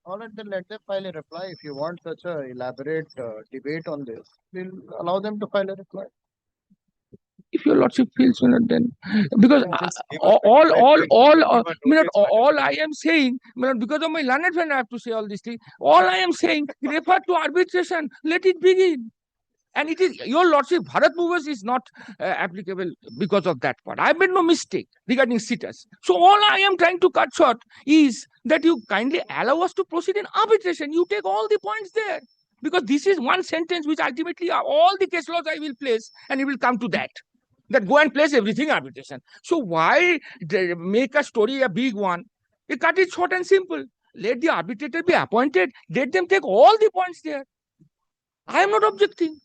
All right, then let them file a reply. If you want such a elaborate debate on this, we'll allow them to file a reply. If your lordship feels, then because all I am saying, because of my learned friend, I have to say all these things. All I am saying, refer to arbitration, let it begin. And it is your lordship, Bharat Movers is not applicable because of that part. I made no mistake regarding sitters. So all I am trying to cut short is that you kindly allow us to proceed in arbitration. You take all the points there. Because this is one sentence which ultimately all the case laws I will place, and it will come to that go and place everything arbitration. So why make a story a big one? You cut it short and simple. Let the arbitrator be appointed. Let them take all the points there. I am not objecting.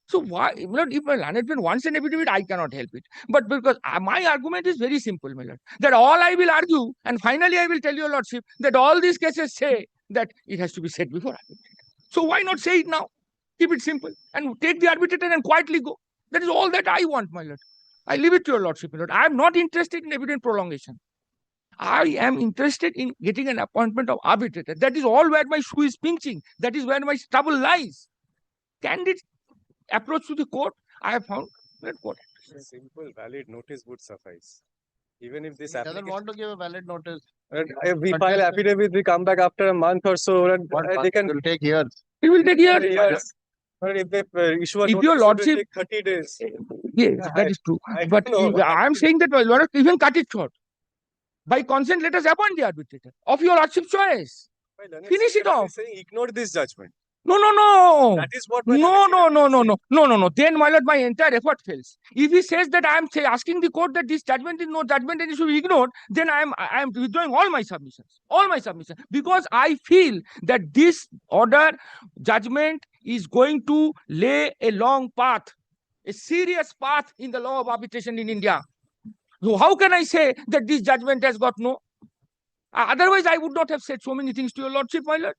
So why, if my learned friend wants an affidavit, I cannot help it. But because my argument is very simple, my lord, that all I will argue, and finally I will tell your lordship that all these cases say that it has to be said before arbitrator. So why not say it now? Keep it simple and take the arbitrator and quietly go. That is all that I want, my lord. I leave it to your lordship, my lord. I am not interested in evident prolongation. I am interested in getting an appointment of arbitrator. That is all where my shoe is pinching. That is where my trouble lies. Candid approach to the court, I have found that court. A simple, valid notice would suffice. Even if this he doesn't want to give a valid notice. If we file affidavit, we come back after a month or so. They can. It will take years. It will take years. But if they issue a if notice, your lordship, it will take 30 days. Yes, that is true. But I am saying that my lord, even cut it short. By consent, let us appoint the arbitrator of your lordship's choice. Finish it off. Saying ignore this judgment. No. That is what. No. Then, my lord, my entire effort fails. If he says that I am asking the court that this judgment is no judgment and it should be ignored, then I am withdrawing all my submissions. Because I feel that this order judgment is going to lay a long path, a serious path in the law of arbitration in India. So how can I say that this judgment has got no? Otherwise, I would not have said so many things to your lordship, my lord.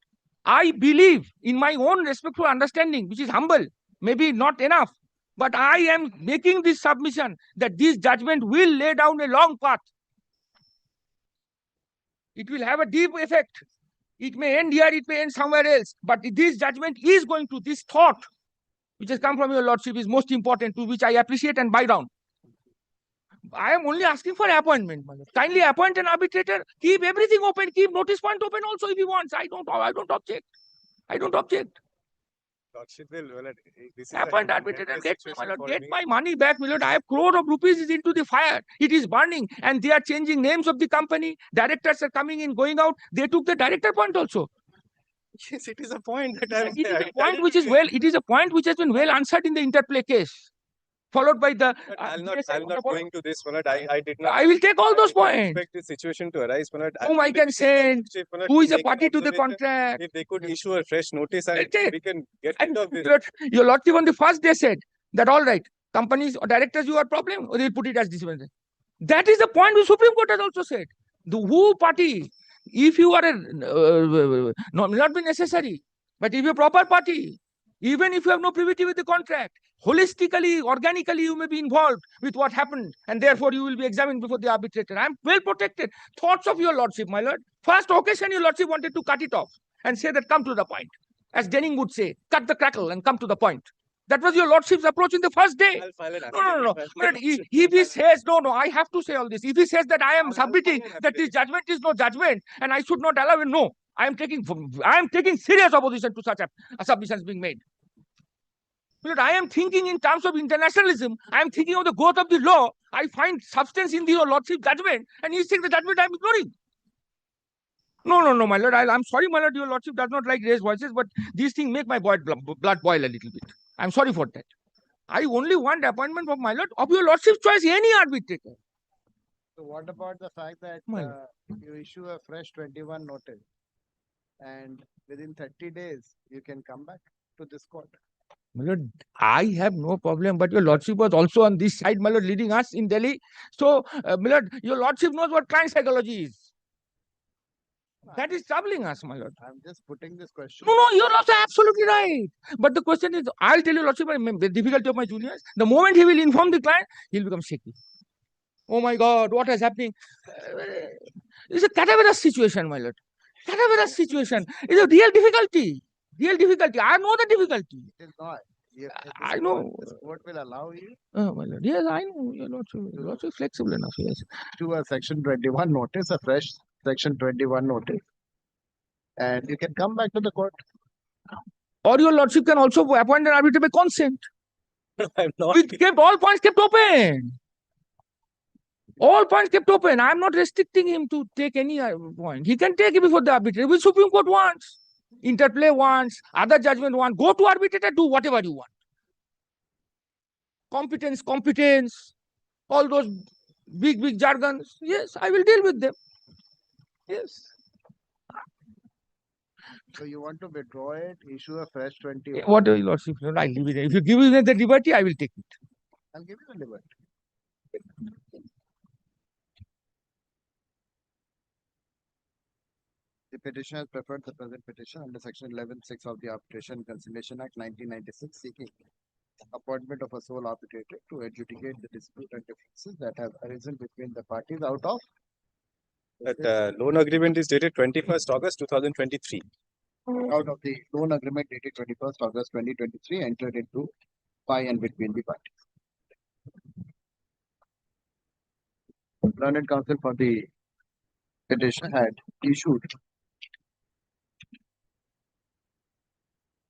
I believe in my own respectful understanding, which is humble, maybe not enough, but I am making this submission that this judgment will lay down a long path. It will have a deep effect. It may end here, it may end somewhere else, but this judgment is going to, this thought, which has come from your lordship, is most important, to which I appreciate and bow down. I am only asking for appointment. Kindly appoint an arbitrator. Keep everything open. Keep notice point open also if he wants. I don't object. Lordship will, appoint arbitrator. Get my money back, my lord. I have crore of rupees into the fire. It is burning, and they are changing names of the company. Directors are coming in, going out. They took the director point also. Yes, it is a point that it is a point which is well. It is a point which has been well answered in the interplay case. Followed by the. I'm not going to this, Manoj. I did not. I will take all those points. Expect this situation to arise, Manoj. Whom I can send. Who is a party to the contract? If they could issue a fresh notice, and we can get rid of this. Your lordship on the first day said that all right, companies or directors, you have problem, or they'll put it as this one. That is the point which Supreme Court has also said. The who party, if you are a not be necessary, but if you're a proper party, Even if you have no privity with the contract, holistically, organically, you may be involved with what happened, and therefore you will be examined before the arbitrator. I am well protected. Thoughts of your lordship, my lord. First occasion, your lordship wanted to cut it off and say that come to the point. As Denning would say, cut the crackle and come to the point. That was your lordship's approach in the first day. No. But if he says, no, I have to say all this. If he says that I am submitting, that this judgment is no judgment, and I should not allow it, no. I am taking serious opposition to such submissions being made. But I am thinking in terms of internationalism. I am thinking of the growth of the law. I find substance in your lordship judgment, and he saying the judgment I am ignoring. No, my lord. I'm sorry, my lord. Your lordship does not like raised voices, but these things make my blood boil a little bit. I'm sorry for that. I only want appointment of my lord of your lordship's choice, any arbitrator. So what about the fact that you issue a fresh 21 notice and within 30 days you can come back to this court? My lord, I have no problem, but your lordship was also on this side, my lord, leading us in Delhi. So, my lord, your lordship knows what client psychology is. That is troubling us, my lord. I'm just putting this question. No, you're also absolutely right. But the question is, I'll tell you, lordship, the difficulty of my juniors. The moment he will inform the client, he'll become shaky. Oh my God, what is happening? It's a cadaverous situation, my lord. Cadaverous situation. It's a real difficulty. I know the difficulty. It is not. I know. This court will allow you. Oh, my lord. Yes, I know. You're not so flexible enough. Yes. To a section 21 notice, a fresh section 21 notice, and you can come back to the court. Or your lordship can also appoint an arbitrator by consent. I'm not. All points kept open. All points kept open. I'm not restricting him to take any point. He can take it before the arbitrator, which Supreme Court wants. Interplay wants, other judgment wants. Go to arbitrator, do whatever you want. Competence, all those big jargons. Yes, I will deal with them. Yes. So you want to withdraw it, issue a fresh 21. What your lordship? I leave it. If you give me the liberty, I will take it. I'll give you the liberty. The petitioner has preferred the present petition under section 11(6) of the Arbitration and Conciliation Act 1996, seeking appointment of a sole arbitrator to adjudicate the dispute and differences that have arisen between the parties out of that loan agreement is dated 21st August 2023. Out of the loan agreement dated 21st August 2023 entered into by and between the parties. Learned counsel for the petitioner had issued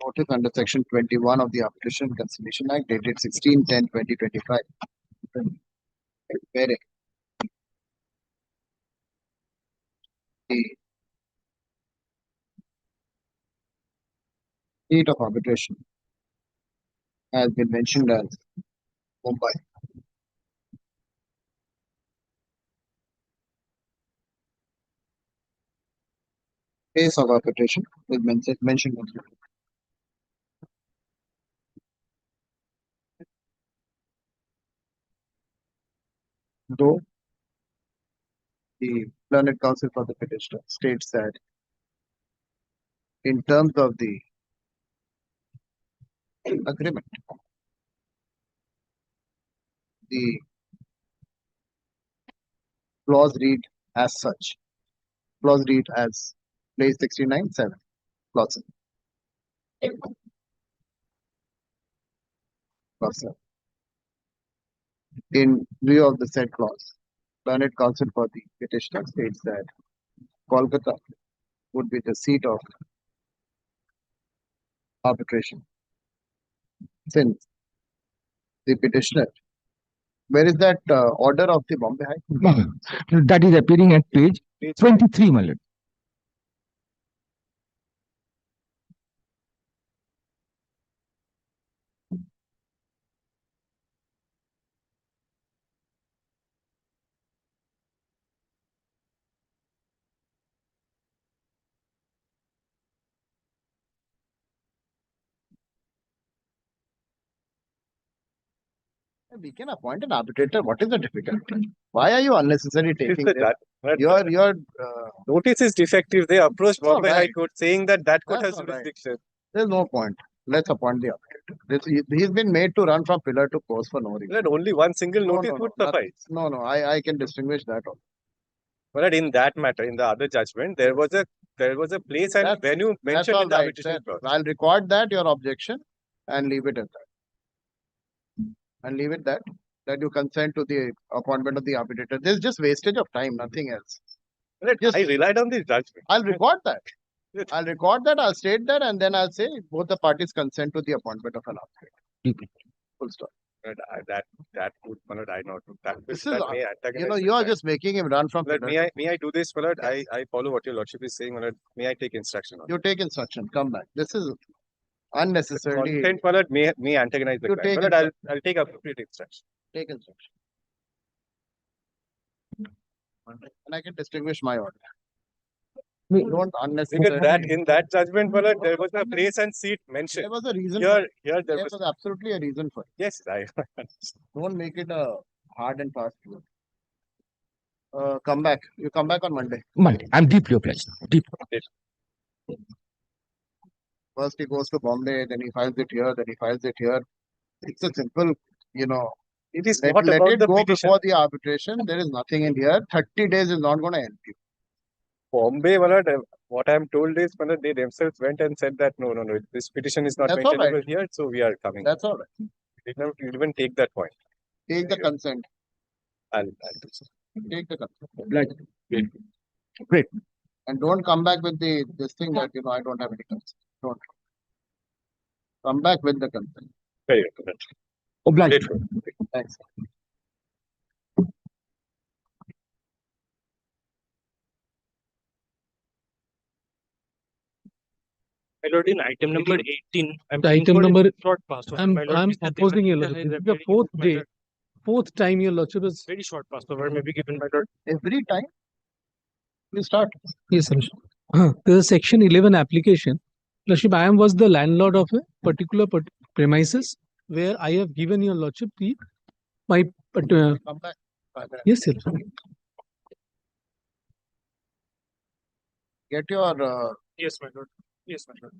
notice under section 21 of the Arbitration and Conciliation Act dated 16/10/2025, wherein the seat of arbitration has been mentioned as Mumbai. Place of arbitration is mentioned as though the learned counsel for the petitioner states that in terms of the agreement, the clause read as such. Clause read as place 69(7). Clause 7. Clause 7. In view of the said clause, learned counsel for the petitioner states that Calcutta would be the seat of arbitration. Since the petitioner, where is that order of the Bombay High Court? That is appearing at page 23, my lord. We can appoint an arbitrator. What is the difficulty? Why are you unnecessarily taking this? But Your notice is defective. They approached That's all Bombay High right. Court saying that court That's has all right. jurisdiction. There's no point. Let's appoint the arbitrator. He's been made to run from pillar to post for no reason. Well, only one single No, notice no, would no, suffice. No, no, I can distinguish that also. But in that matter, in the other judgment, there was a place and venue That's mentioned all in the right. arbitration clause. I'll record that, your objection, and leave it at that. And leave it that you consent to the appointment of the arbitrator. This is just wastage of time, nothing else. I relied on this judgment. I'll record that. I'll state that, and then I'll say both the parties consent to the appointment of an arbitrator. Full stop. But that would, Malad, I not do that. This that is, may antagonize the you are client. just making him run from Malad, pillar. may I do this, Malad? I follow what your lordship is saying, Malad. May I take instruction on You take instruction. Come back. This is unnecessarily. consent, Malad, may antagonize the You client. take Malad, I'll take appropriate instruction. Take instruction. And I can distinguish my order. Don't unnecessarily. Because in that judgment, Malad, there was a place and seat mentioned. There was a reason. Here there there was absolutely a reason for it. Yes, I Don't make it a hard and fast rule. Come back. You come back on Monday. Monday. I'm deeply obliged. Deeply. First he goes to Bombay, then he files it here, then he files it here. It's a simple, It is let not about it the go petition. before the arbitration. There is nothing in here. 30 days is not going to help you. Bombay, Malad, what I'm told is, Malad, they themselves went and said that no, this petition is not That's all maintainable right. here, so we are coming. That's all right. They did not even take that point. Take the consent. I'll do so. Take the consent. Great. And don't come back with this thing that I don't have any consent. Don't. Come back with the consent. Very good. Obliged. Thanks. My lord, in item number 18, I'm The paying item for a number- short passport. I'm My lord, Mr. opposing your Devananda lordship. has This is the appeared fourth my day, lord. fourth time your lordship is. Very short passport may be given, my lord. Every time you start. Yes, sir. There's a section 11 application. Lordship, I was the landlord of a particular premises where I have given your lordship my. Come back. Yes, sir. Get your. Yes, my lord. Yes, my lord.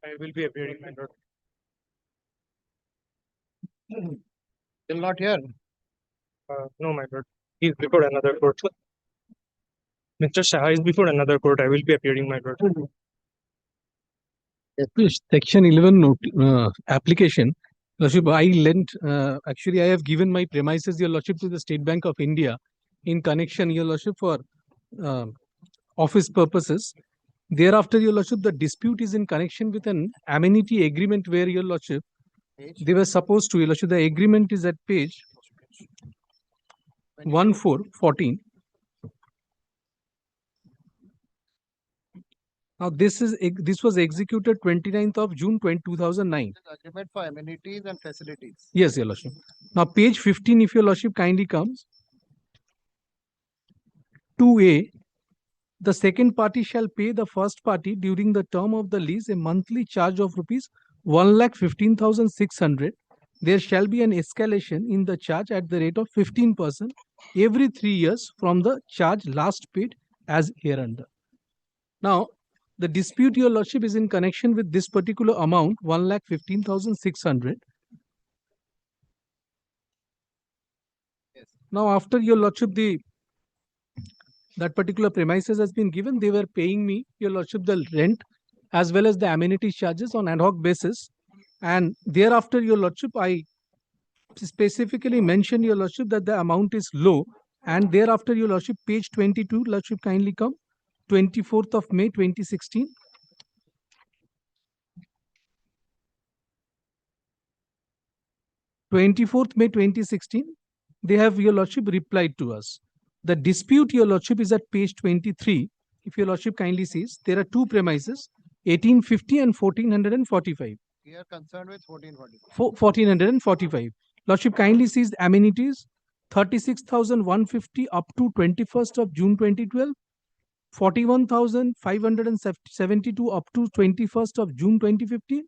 I will be appearing, my lord. Still not here. No, my lord. He is before another court. Mr. Shah is before another court. I will be appearing, my lord. Section 11 application. Lordship, I lent, actually, I have given my premises, Your Lordship, to the State Bank of India in connection, Your Lordship, for office purposes. Thereafter, Your Lordship, the dispute is in connection with an amenity agreement where, Your Lordship, they were supposed to, Your Lordship, the agreement is at page 1414. Now, this was executed 29th of June 2009. Agreement for amenities and facilities. Yes, Your Lordship. Now, page 15, if Your Lordship kindly comes. 2A, the second party shall pay the first party during the term of the lease a monthly charge of rupees 1,15,600. There shall be an escalation in the charge at the rate of 15% every 3 years from the charge last paid as hereunder. Now, the dispute, Your Lordship, is in connection with this particular amount, 1,15,600. Now, after, Your Lordship, that particular premises has been given, they were paying me, Your Lordship, the rent as well as the amenity charges on ad hoc basis. And thereafter, Your Lordship, I specifically mentioned, Your Lordship, that the amount is low. And thereafter, Your Lordship, page 22, Lordship, kindly come, 24th of May 2016. May 2016, they have, Your Lordship, replied to us. The dispute, Your Lordship, is at page 23. If Your Lordship kindly sees, there are two premises, 1850 and 1445. We are concerned with 1445. 1445. Lordship kindly sees the amenities, 36,150 up to 21st of June 2012, 41,572 up to 21st of June 2015,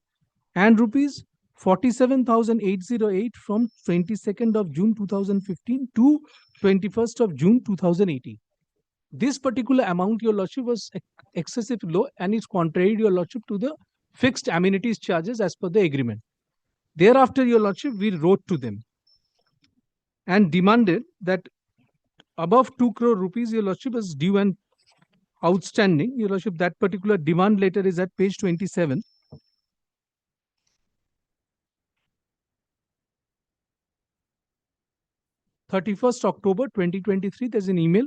and rupees 47,808 from 22nd of June 2015 to 21st of June 2018. This particular amount, Your Lordship, was excessive low and is contrary, Your Lordship, to the fixed amenities charges as per the agreement. Thereafter, Your Lordship, we wrote to them and demanded that above 2 crore rupees, Your Lordship, is due and outstanding. Your Lordship, that particular demand letter is at page 27. 31st October 2023, there's an email.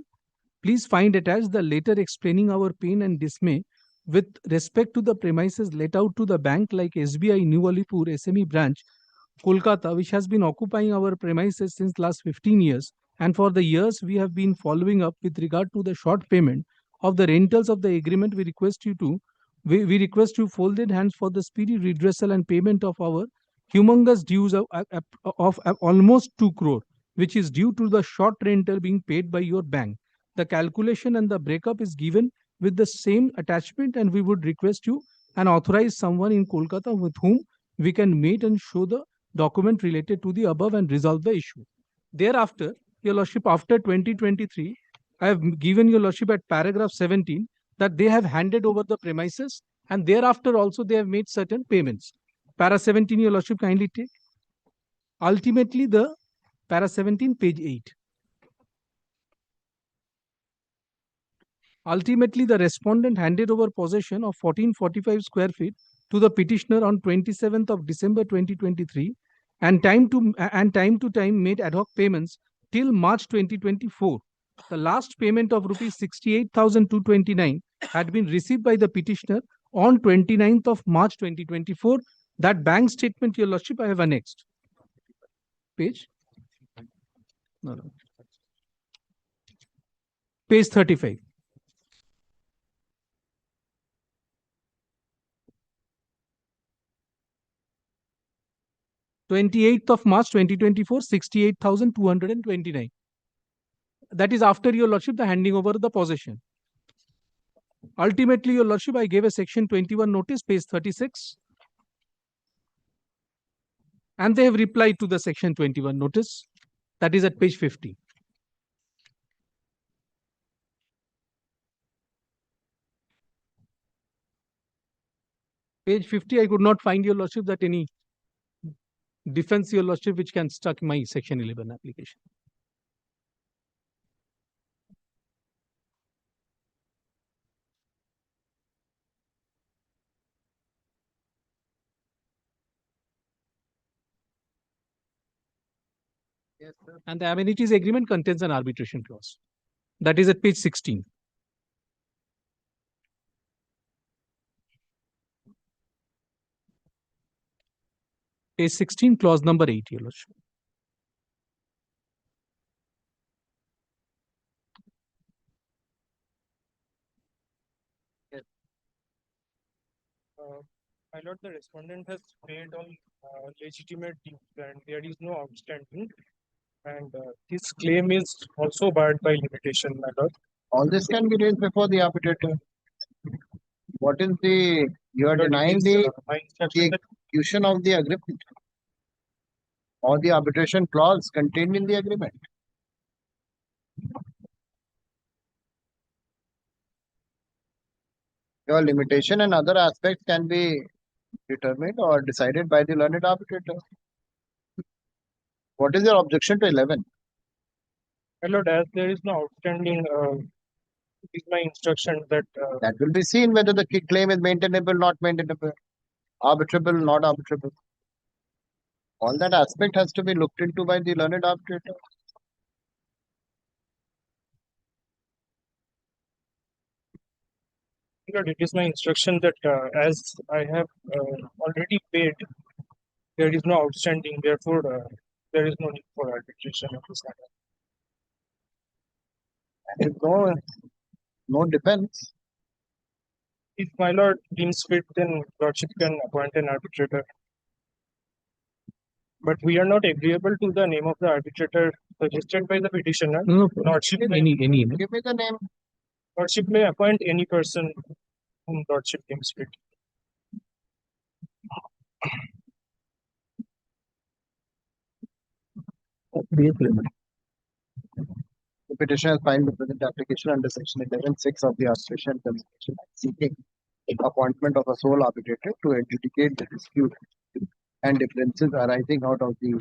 Please find attached the letter explaining our pain and dismay with respect to the premises let out to the bank like SBI New Alipur SME branch, Kolkata, which has been occupying our premises since last 15 years. And for the years we have been following up with regard to the short payment of the rentals of the agreement, we request you folded hands for the speedy redressal and payment of our humongous dues of almost 2 crore, which is due to the short rental being paid by your bank. The calculation and the breakup is given with the same attachment, and we would request you and authorize someone in Kolkata with whom we can meet and show the document related to the above and resolve the issue. Thereafter, Your Lordship, after 2023, I have given Your Lordship at paragraph 17 that they have handed over the premises, and thereafter also they have made certain payments. Para 17, Your Lordship, kindly take. Ultimately, the para 17, page 8. Ultimately, the respondent handed over possession of 1445 square feet to the petitioner on 27th of December 2023 and time to time made ad hoc payments till March 2024. The last payment of rupees 68,229 had been received by the petitioner on 29th of March 2024. That bank statement, Your Lordship, I have annexed. Page? No. Page 35. 28th of March 2024, 68,229. That is after, Your Lordship, the handing over the possession. Ultimately, Your Lordship, I gave a section 21 notice, page 36. And they have replied to the section 21 notice. That is at page 50. Page 50, I could not find, your lordship, that any defense, your lordship, which can stuck my section 11 application. Yes, sir. And the amenities agreement contains an arbitration clause. That is at page 16. Page 16, clause number 8, your lordship. My lord, the respondent has paid all legitimate dues and there is no outstanding. And this claim is also barred by limitation, my lord. All this can be raised before the arbitrator. What is the, you are Lord, it denying is, the my instruction that execution of the agreement or the arbitration clause contained in the agreement. Your limitation and other aspects can be determined or decided by the learned arbitrator. What is your objection to 11? my lord, as there is no outstanding, it is my instruction that That will be seen whether the claim is maintainable, not maintainable, arbitrable, not arbitrable. All that aspect has to be looked into by the learned arbitrator. Lord, it is my instruction that as I have already paid, there is no outstanding. Therefore, there is no need for arbitration of this matter. There is no defense. If my lord deems fit, then lordship can appoint an arbitrator. But we are not agreeable to the name of the arbitrator suggested by the petitioner. No, Lordship may, any. Give me the name. lordship may appoint any person whom lordship deems fit. The petitioner has filed the present application under section 11(6) of the Arbitration Convention seeking appointment of a sole arbitrator to adjudicate the dispute and differences arising out of the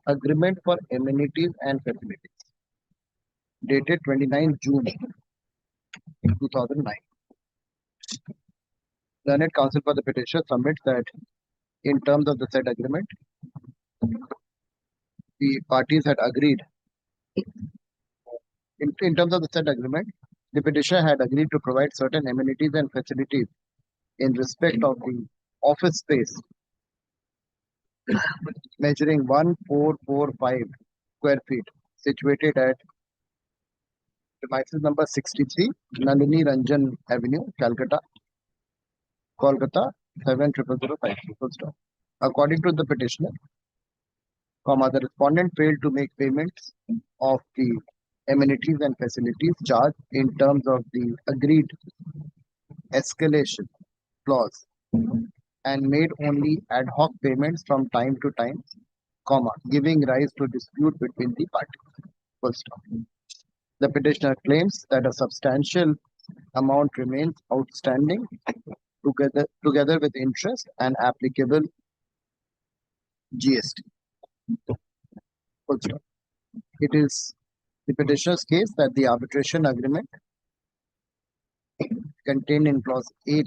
agreement for amenities and facilities dated 29 June 2009. Learned counsel for the petitioner submits that in terms of the said agreement, the parties had agreed. In terms of the said agreement, the petitioner had agreed to provide certain amenities and facilities in respect of the office space measuring 1445 square feet situated at premises number 63, Nandini Ranjan Avenue, Calcutta, Kolkata 7005. According to the petitioner, the respondent failed to make payments of the amenities and facilities charged in terms of the agreed escalation clause and made only ad hoc payments from time to time, giving rise to dispute between the parties. The petitioner claims that a substantial amount remains outstanding together with interest and applicable GST. It is the petitioner's case that the arbitration agreement contained in clause 8,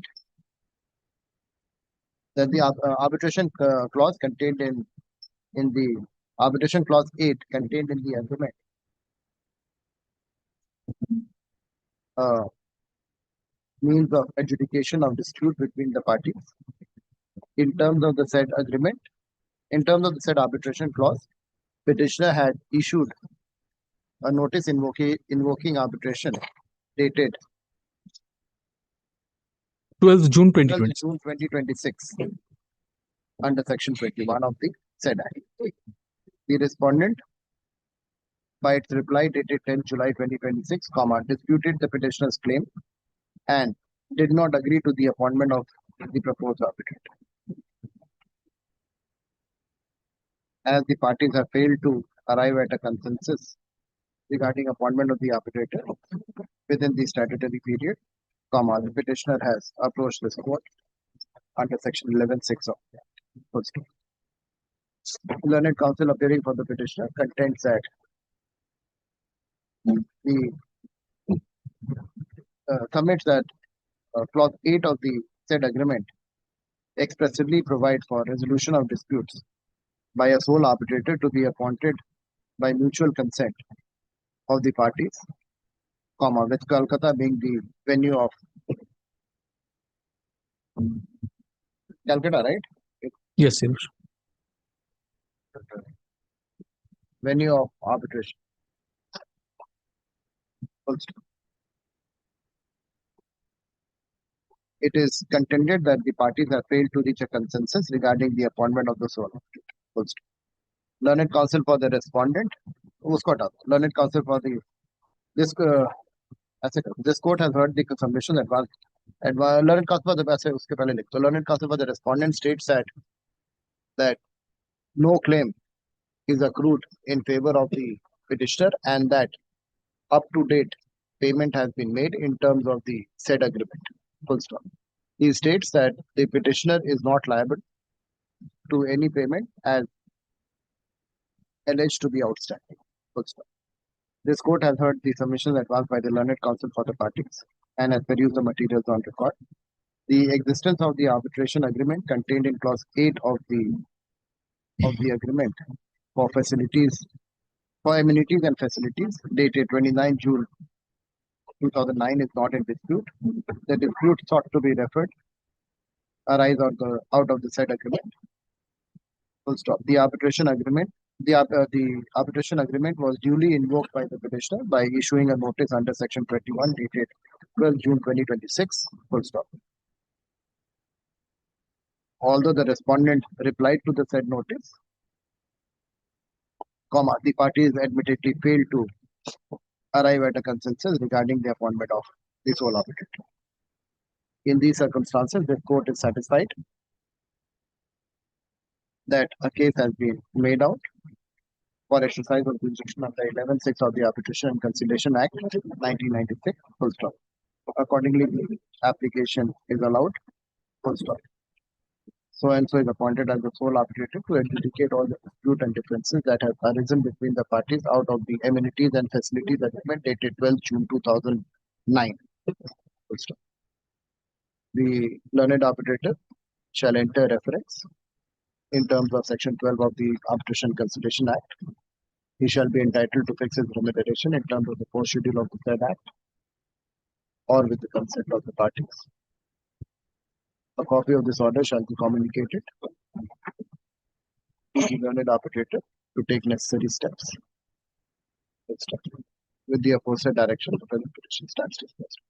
that the arbitration clause contained in the arbitration clause 8 contained in the agreement means of adjudication of dispute between the parties. In terms of the said agreement, in terms of the said arbitration clause, petitioner had issued a notice invoking arbitration dated 12th June 2026 under section 21 of the said act. The respondent, by its reply dated 10 July 2026, disputed the petitioner's claim and did not agree to the appointment of the proposed arbitrator. As the parties have failed to arrive at a consensus regarding appointment of the arbitrator within the statutory period, comma, the petitioner has approached this court under section 11(6) of the Act. Full stop. Learned counsel appearing for the petitioner contends that the submits that clause 8 of the said agreement expressly provides for resolution of disputes by a sole arbitrator to be appointed by mutual consent of the parties, comma, with Calcutta being the venue of Calcutta, right? Yes, yes. Venue of arbitration. Full stop. It is contended that the parties have failed to reach a consensus regarding the appointment of the sole arbitrator. Full stop. Learned counsel for the respondent, learned counsel for the this this court has heard the submission advanced. Learned counsel for the uske pehle likh. So learned counsel for the respondent states that no claim is accrued in favor of the petitioner and that up to date payment has been made in terms of the said agreement. Full stop. He states that the petitioner is not liable to any payment as alleged to be outstanding. Full stop. This court has heard the submissions advanced by the learned counsel for the parties and has perused the materials on record. The existence of the arbitration agreement contained in clause 8 of the agreement for amenities and facilities dated 29 June 2009 is not in dispute. The dispute sought to be referred arise out of the said agreement. Full stop. The arbitration agreement was duly invoked by the petitioner by issuing a notice under section 21 dated 12 June 2026. Full stop. Although the respondent replied to the said notice, comma, the parties admittedly failed to arrive at a consensus regarding the appointment of the sole arbitrator. In these circumstances, the court is satisfied that a case has been made out for exercise of jurisdiction under 11(6) of the Arbitration and Conciliation Act 1996. Full stop. Accordingly, the application is allowed. Full stop. So and so is appointed as the sole arbitrator to adjudicate all the dispute and differences that have arisen between the parties out of the amenities and facilities agreement dated 12 June 2009. Full stop. The learned arbitrator shall enter reference in terms of section 12 of the Arbitration Conciliation Act. He shall be entitled to fix his remuneration in terms of the post schedule of the said act or with the consent of the parties. A copy of this order shall be communicated to the learned arbitrator to take necessary steps with the aforesaid direction the present petition stands discussed.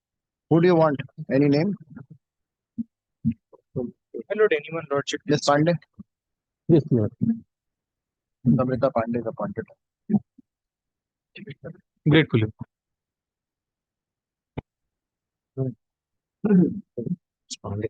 Who do you want? Any name? Lord, anyone, Lordship. Yes, Pandey. Yes, Lord. Samrita Pandey is appointed. Gratefully. Pandey.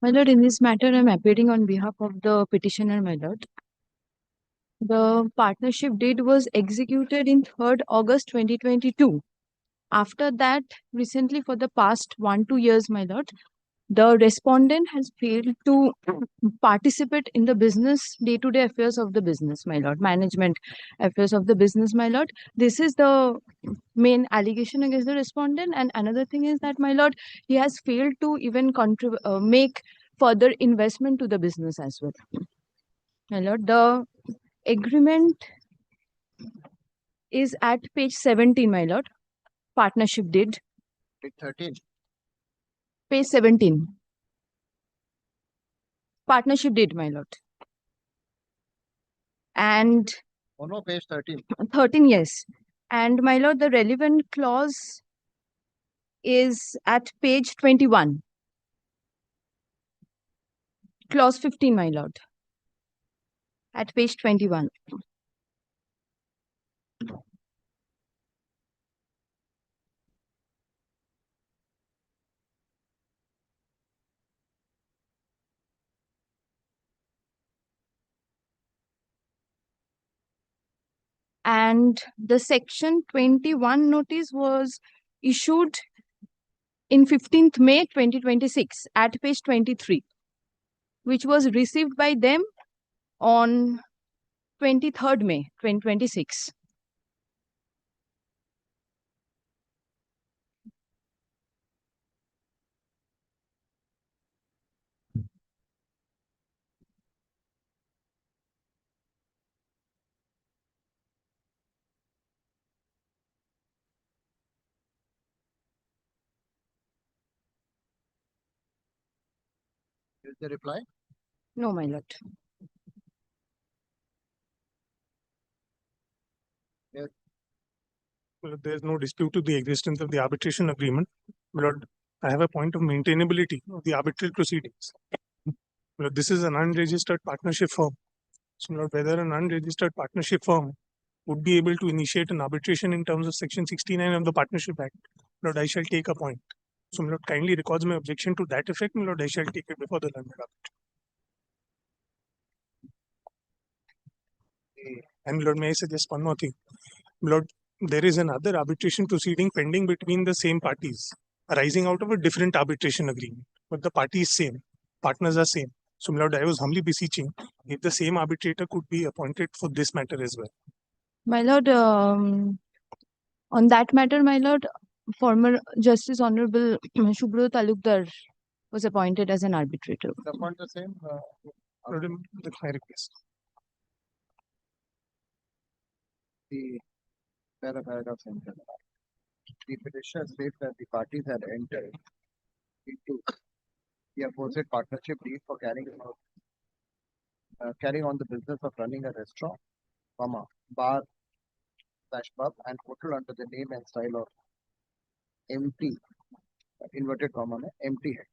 My lord, in this matter, I am appearing on behalf of the petitioner, my lord. The partnership deed was executed in 3rd August 2022. After that, recently for the past 1-2 years, my lord, the respondent has failed to participate in the business, day-to-day affairs of the business, my lord, management affairs of the business, my lord. This is the main allegation against the respondent. And another thing is that, my lord, he has failed to even make further investment to the business as well. My lord, the agreement is at page 17, my lord. Partnership deed. Page 13. Page 17. Partnership deed, my lord. And oh no, page 13. 13, yes. And my lord, the relevant clause is at page 21. Clause 15, my lord. At page 21. And the section 21 notice was issued in 15th May 2026 at page 23, which was received by them on 23rd May 2026. Is the reply? No, my lord. Yes. Well, there is no dispute to the existence of the arbitration agreement. My lord, I have a point of maintainability of the arbitral proceedings. My lord, this is an unregistered partnership firm. So, my lord, whether an unregistered partnership firm would be able to initiate an arbitration in terms of Section 69 of the Partnership Act, my lord, I shall take a point. So, my lord, kindly records my objection to that effect. My lord, I shall take it before the learned arbiter. And Lord, may I suggest one more thing? Lord, there is another arbitration proceeding pending between the same parties, arising out of a different arbitration agreement. But the party is same, partners are same. So, Lord, I was humbly beseeching if the same arbitrator could be appointed for this matter as well. My lord, on that matter, my lord, former Justice Honorable Shubhro Talukdar was appointed as an arbitrator. Appoint the same. Lord, that's my request. The paragraph center. The petitioner states that the parties had entered into the opposite partnership deed for carrying on the business of running a restaurant, bar / pub and hotel under the name and style of empty inverted comma empty head.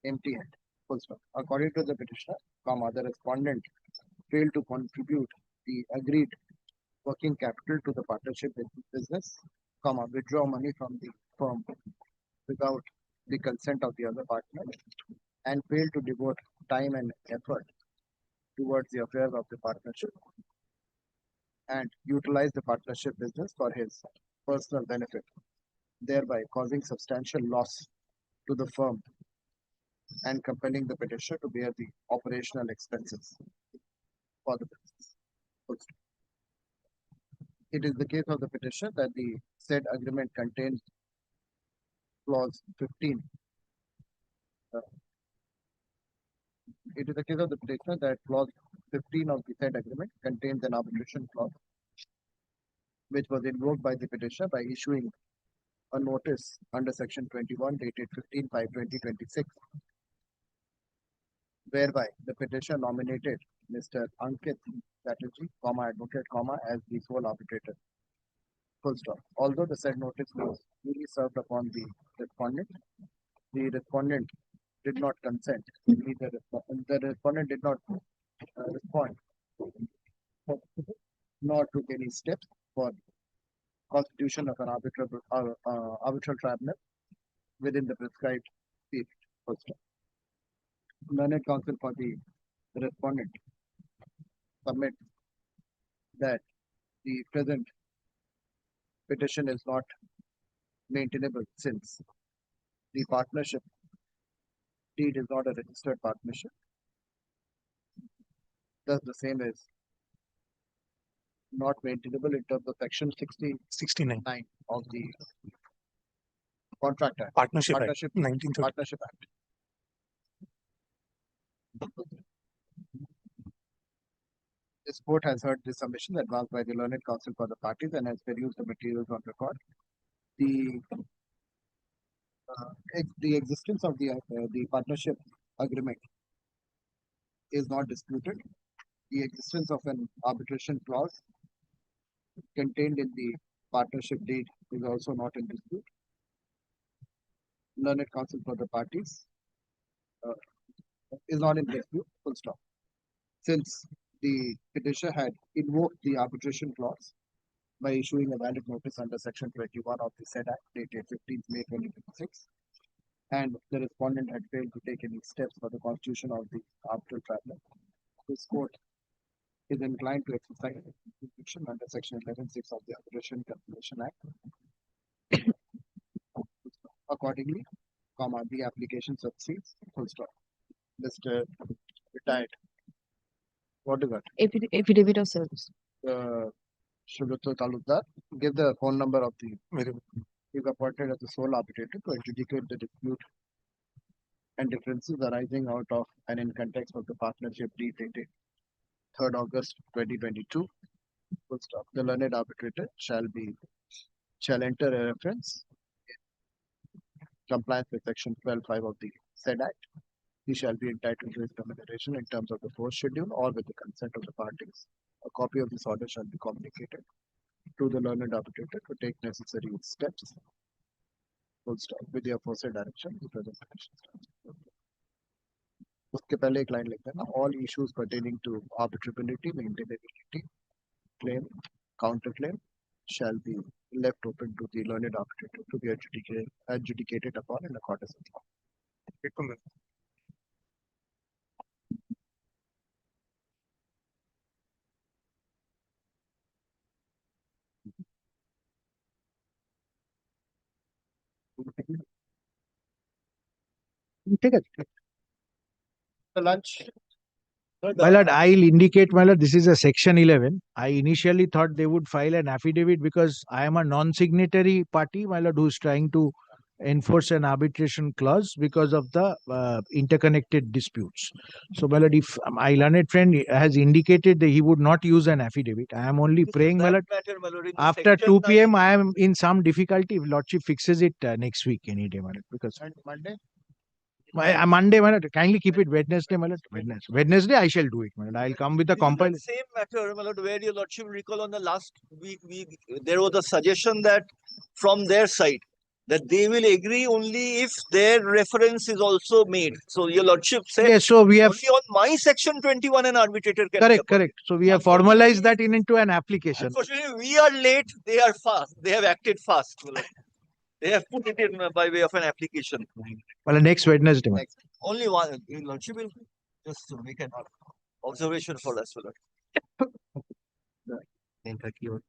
Empty head. Full stop. According to the petitioner, the respondent failed to contribute the agreed working capital to the partnership business, withdraw money from the firm without the consent of the other partner, and failed to devote time and effort towards the affairs of the partnership and utilize the partnership business for his personal benefit, thereby causing substantial loss to the firm and compelling the petitioner to bear the operational expenses for the business. It is the case of the petitioner that the said agreement contains clause 15. It is the case of the petitioner that clause 15 of the said agreement contains an arbitration clause, which was invoked by the petitioner by issuing a notice under section 21 dated 15/5/2026, whereby the petitioner nominated Mr. Ankit Chatterjee, advocate, as the sole arbitrator. Full stop. Although the said notice was duly served upon the respondent did not consent. The respondent did not respond, nor took any steps for constitution of an arbitral tribunal within the prescribed period. Full stop. Learned counsel for the respondent submit that the present petition is not maintainable since the partnership deed is not a registered partnership. Thus, the same is not maintainable in terms of section 69 of the Contract Act. Partnership Act, 1930. Partnership Act. This court has heard the submission advanced by the learned counsel for the parties and has perused the materials on record. The existence of the partnership agreement is not disputed. The existence of an arbitration clause contained in the partnership deed is also not in dispute. Learned counsel for the parties is not in dispute. Full stop. Since the petitioner had invoked the arbitration clause by issuing a valid notice under Section 21 of the said Act dated 15th May 2026, and the respondent had failed to take any steps for the constitution of the arbitral tribunal. This court is inclined to exercise jurisdiction under Section 11(6) of the Arbitration Calculation Act. Accordingly, the application succeeds. Full stop. Mr. Retired. What is that? Affidavit of service. Subrata Talukdar, give the phone number of the is appointed as the sole arbitrator to adjudicate the dispute and differences arising out of and in context of the partnership deed dated 3rd August 2022. Full stop. The learned arbitrator shall enter a reference in compliance with Section 12(5) of the said Act. He shall be entitled to his remuneration in terms of the force schedule or with the consent of the parties. A copy of this order shall be communicated to the learned arbitrator to take necessary steps. Full stop. With the aforesaid direction, the presentation starts. उसके पहले एक line लिखते हैं ना, all issues pertaining to arbitrability, maintainability, claim, counterclaim shall be left open to the learned arbitrator to be adjudicated upon in accordance with law. Take it. The lunch. My lord, I'll indicate, my lord, this is a section 11. I initially thought they would file an affidavit because I am a non-signatory party, my lord, who's trying to enforce an arbitration clause because of the interconnected disputes. So, my lord, if my learned friend has indicated that he would not use an affidavit, I am only praying, my lord, after 2 p.m. I am in some difficulty. If lordship fixes it next week, any day, my lord, because And Monday? Monday, my lord, kindly keep it Wednesday, my lord. Wednesday, I shall do it, my lord. I'll come with a compile. Same matter, my lord, where your lordship recall on the last week, there was a suggestion that from their side that they will agree only if their reference is also made. So your lordship said, yes, so we have only on my section 21 an arbitrator can be correct. So we have formalized that into an application. Unfortunately, we are late. They are fast. They have acted fast. my lord. They have put it in by way of an application. Well, next Wednesday. my Only one. Your lordship will just make an observation for us. my lord.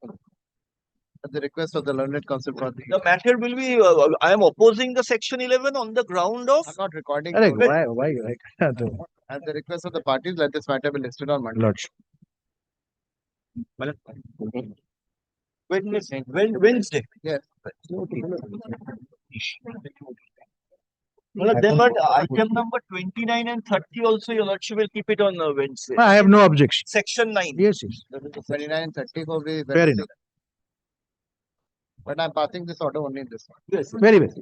At the request of the learned counsel for The matter will be, I am opposing the section 11 on the ground of. I'm not recording. Correct. so- Why? At the request of the parties, let this matter be listed on Monday. Lordship. Wednesday. Yes. Well, then what item number 29 and 30 also your lordship will keep it on Wednesday. I have no objection. Section 9. Yes. 29 and 30 will be Fair enough. But I'm passing this order only in this one. Yes. Very well.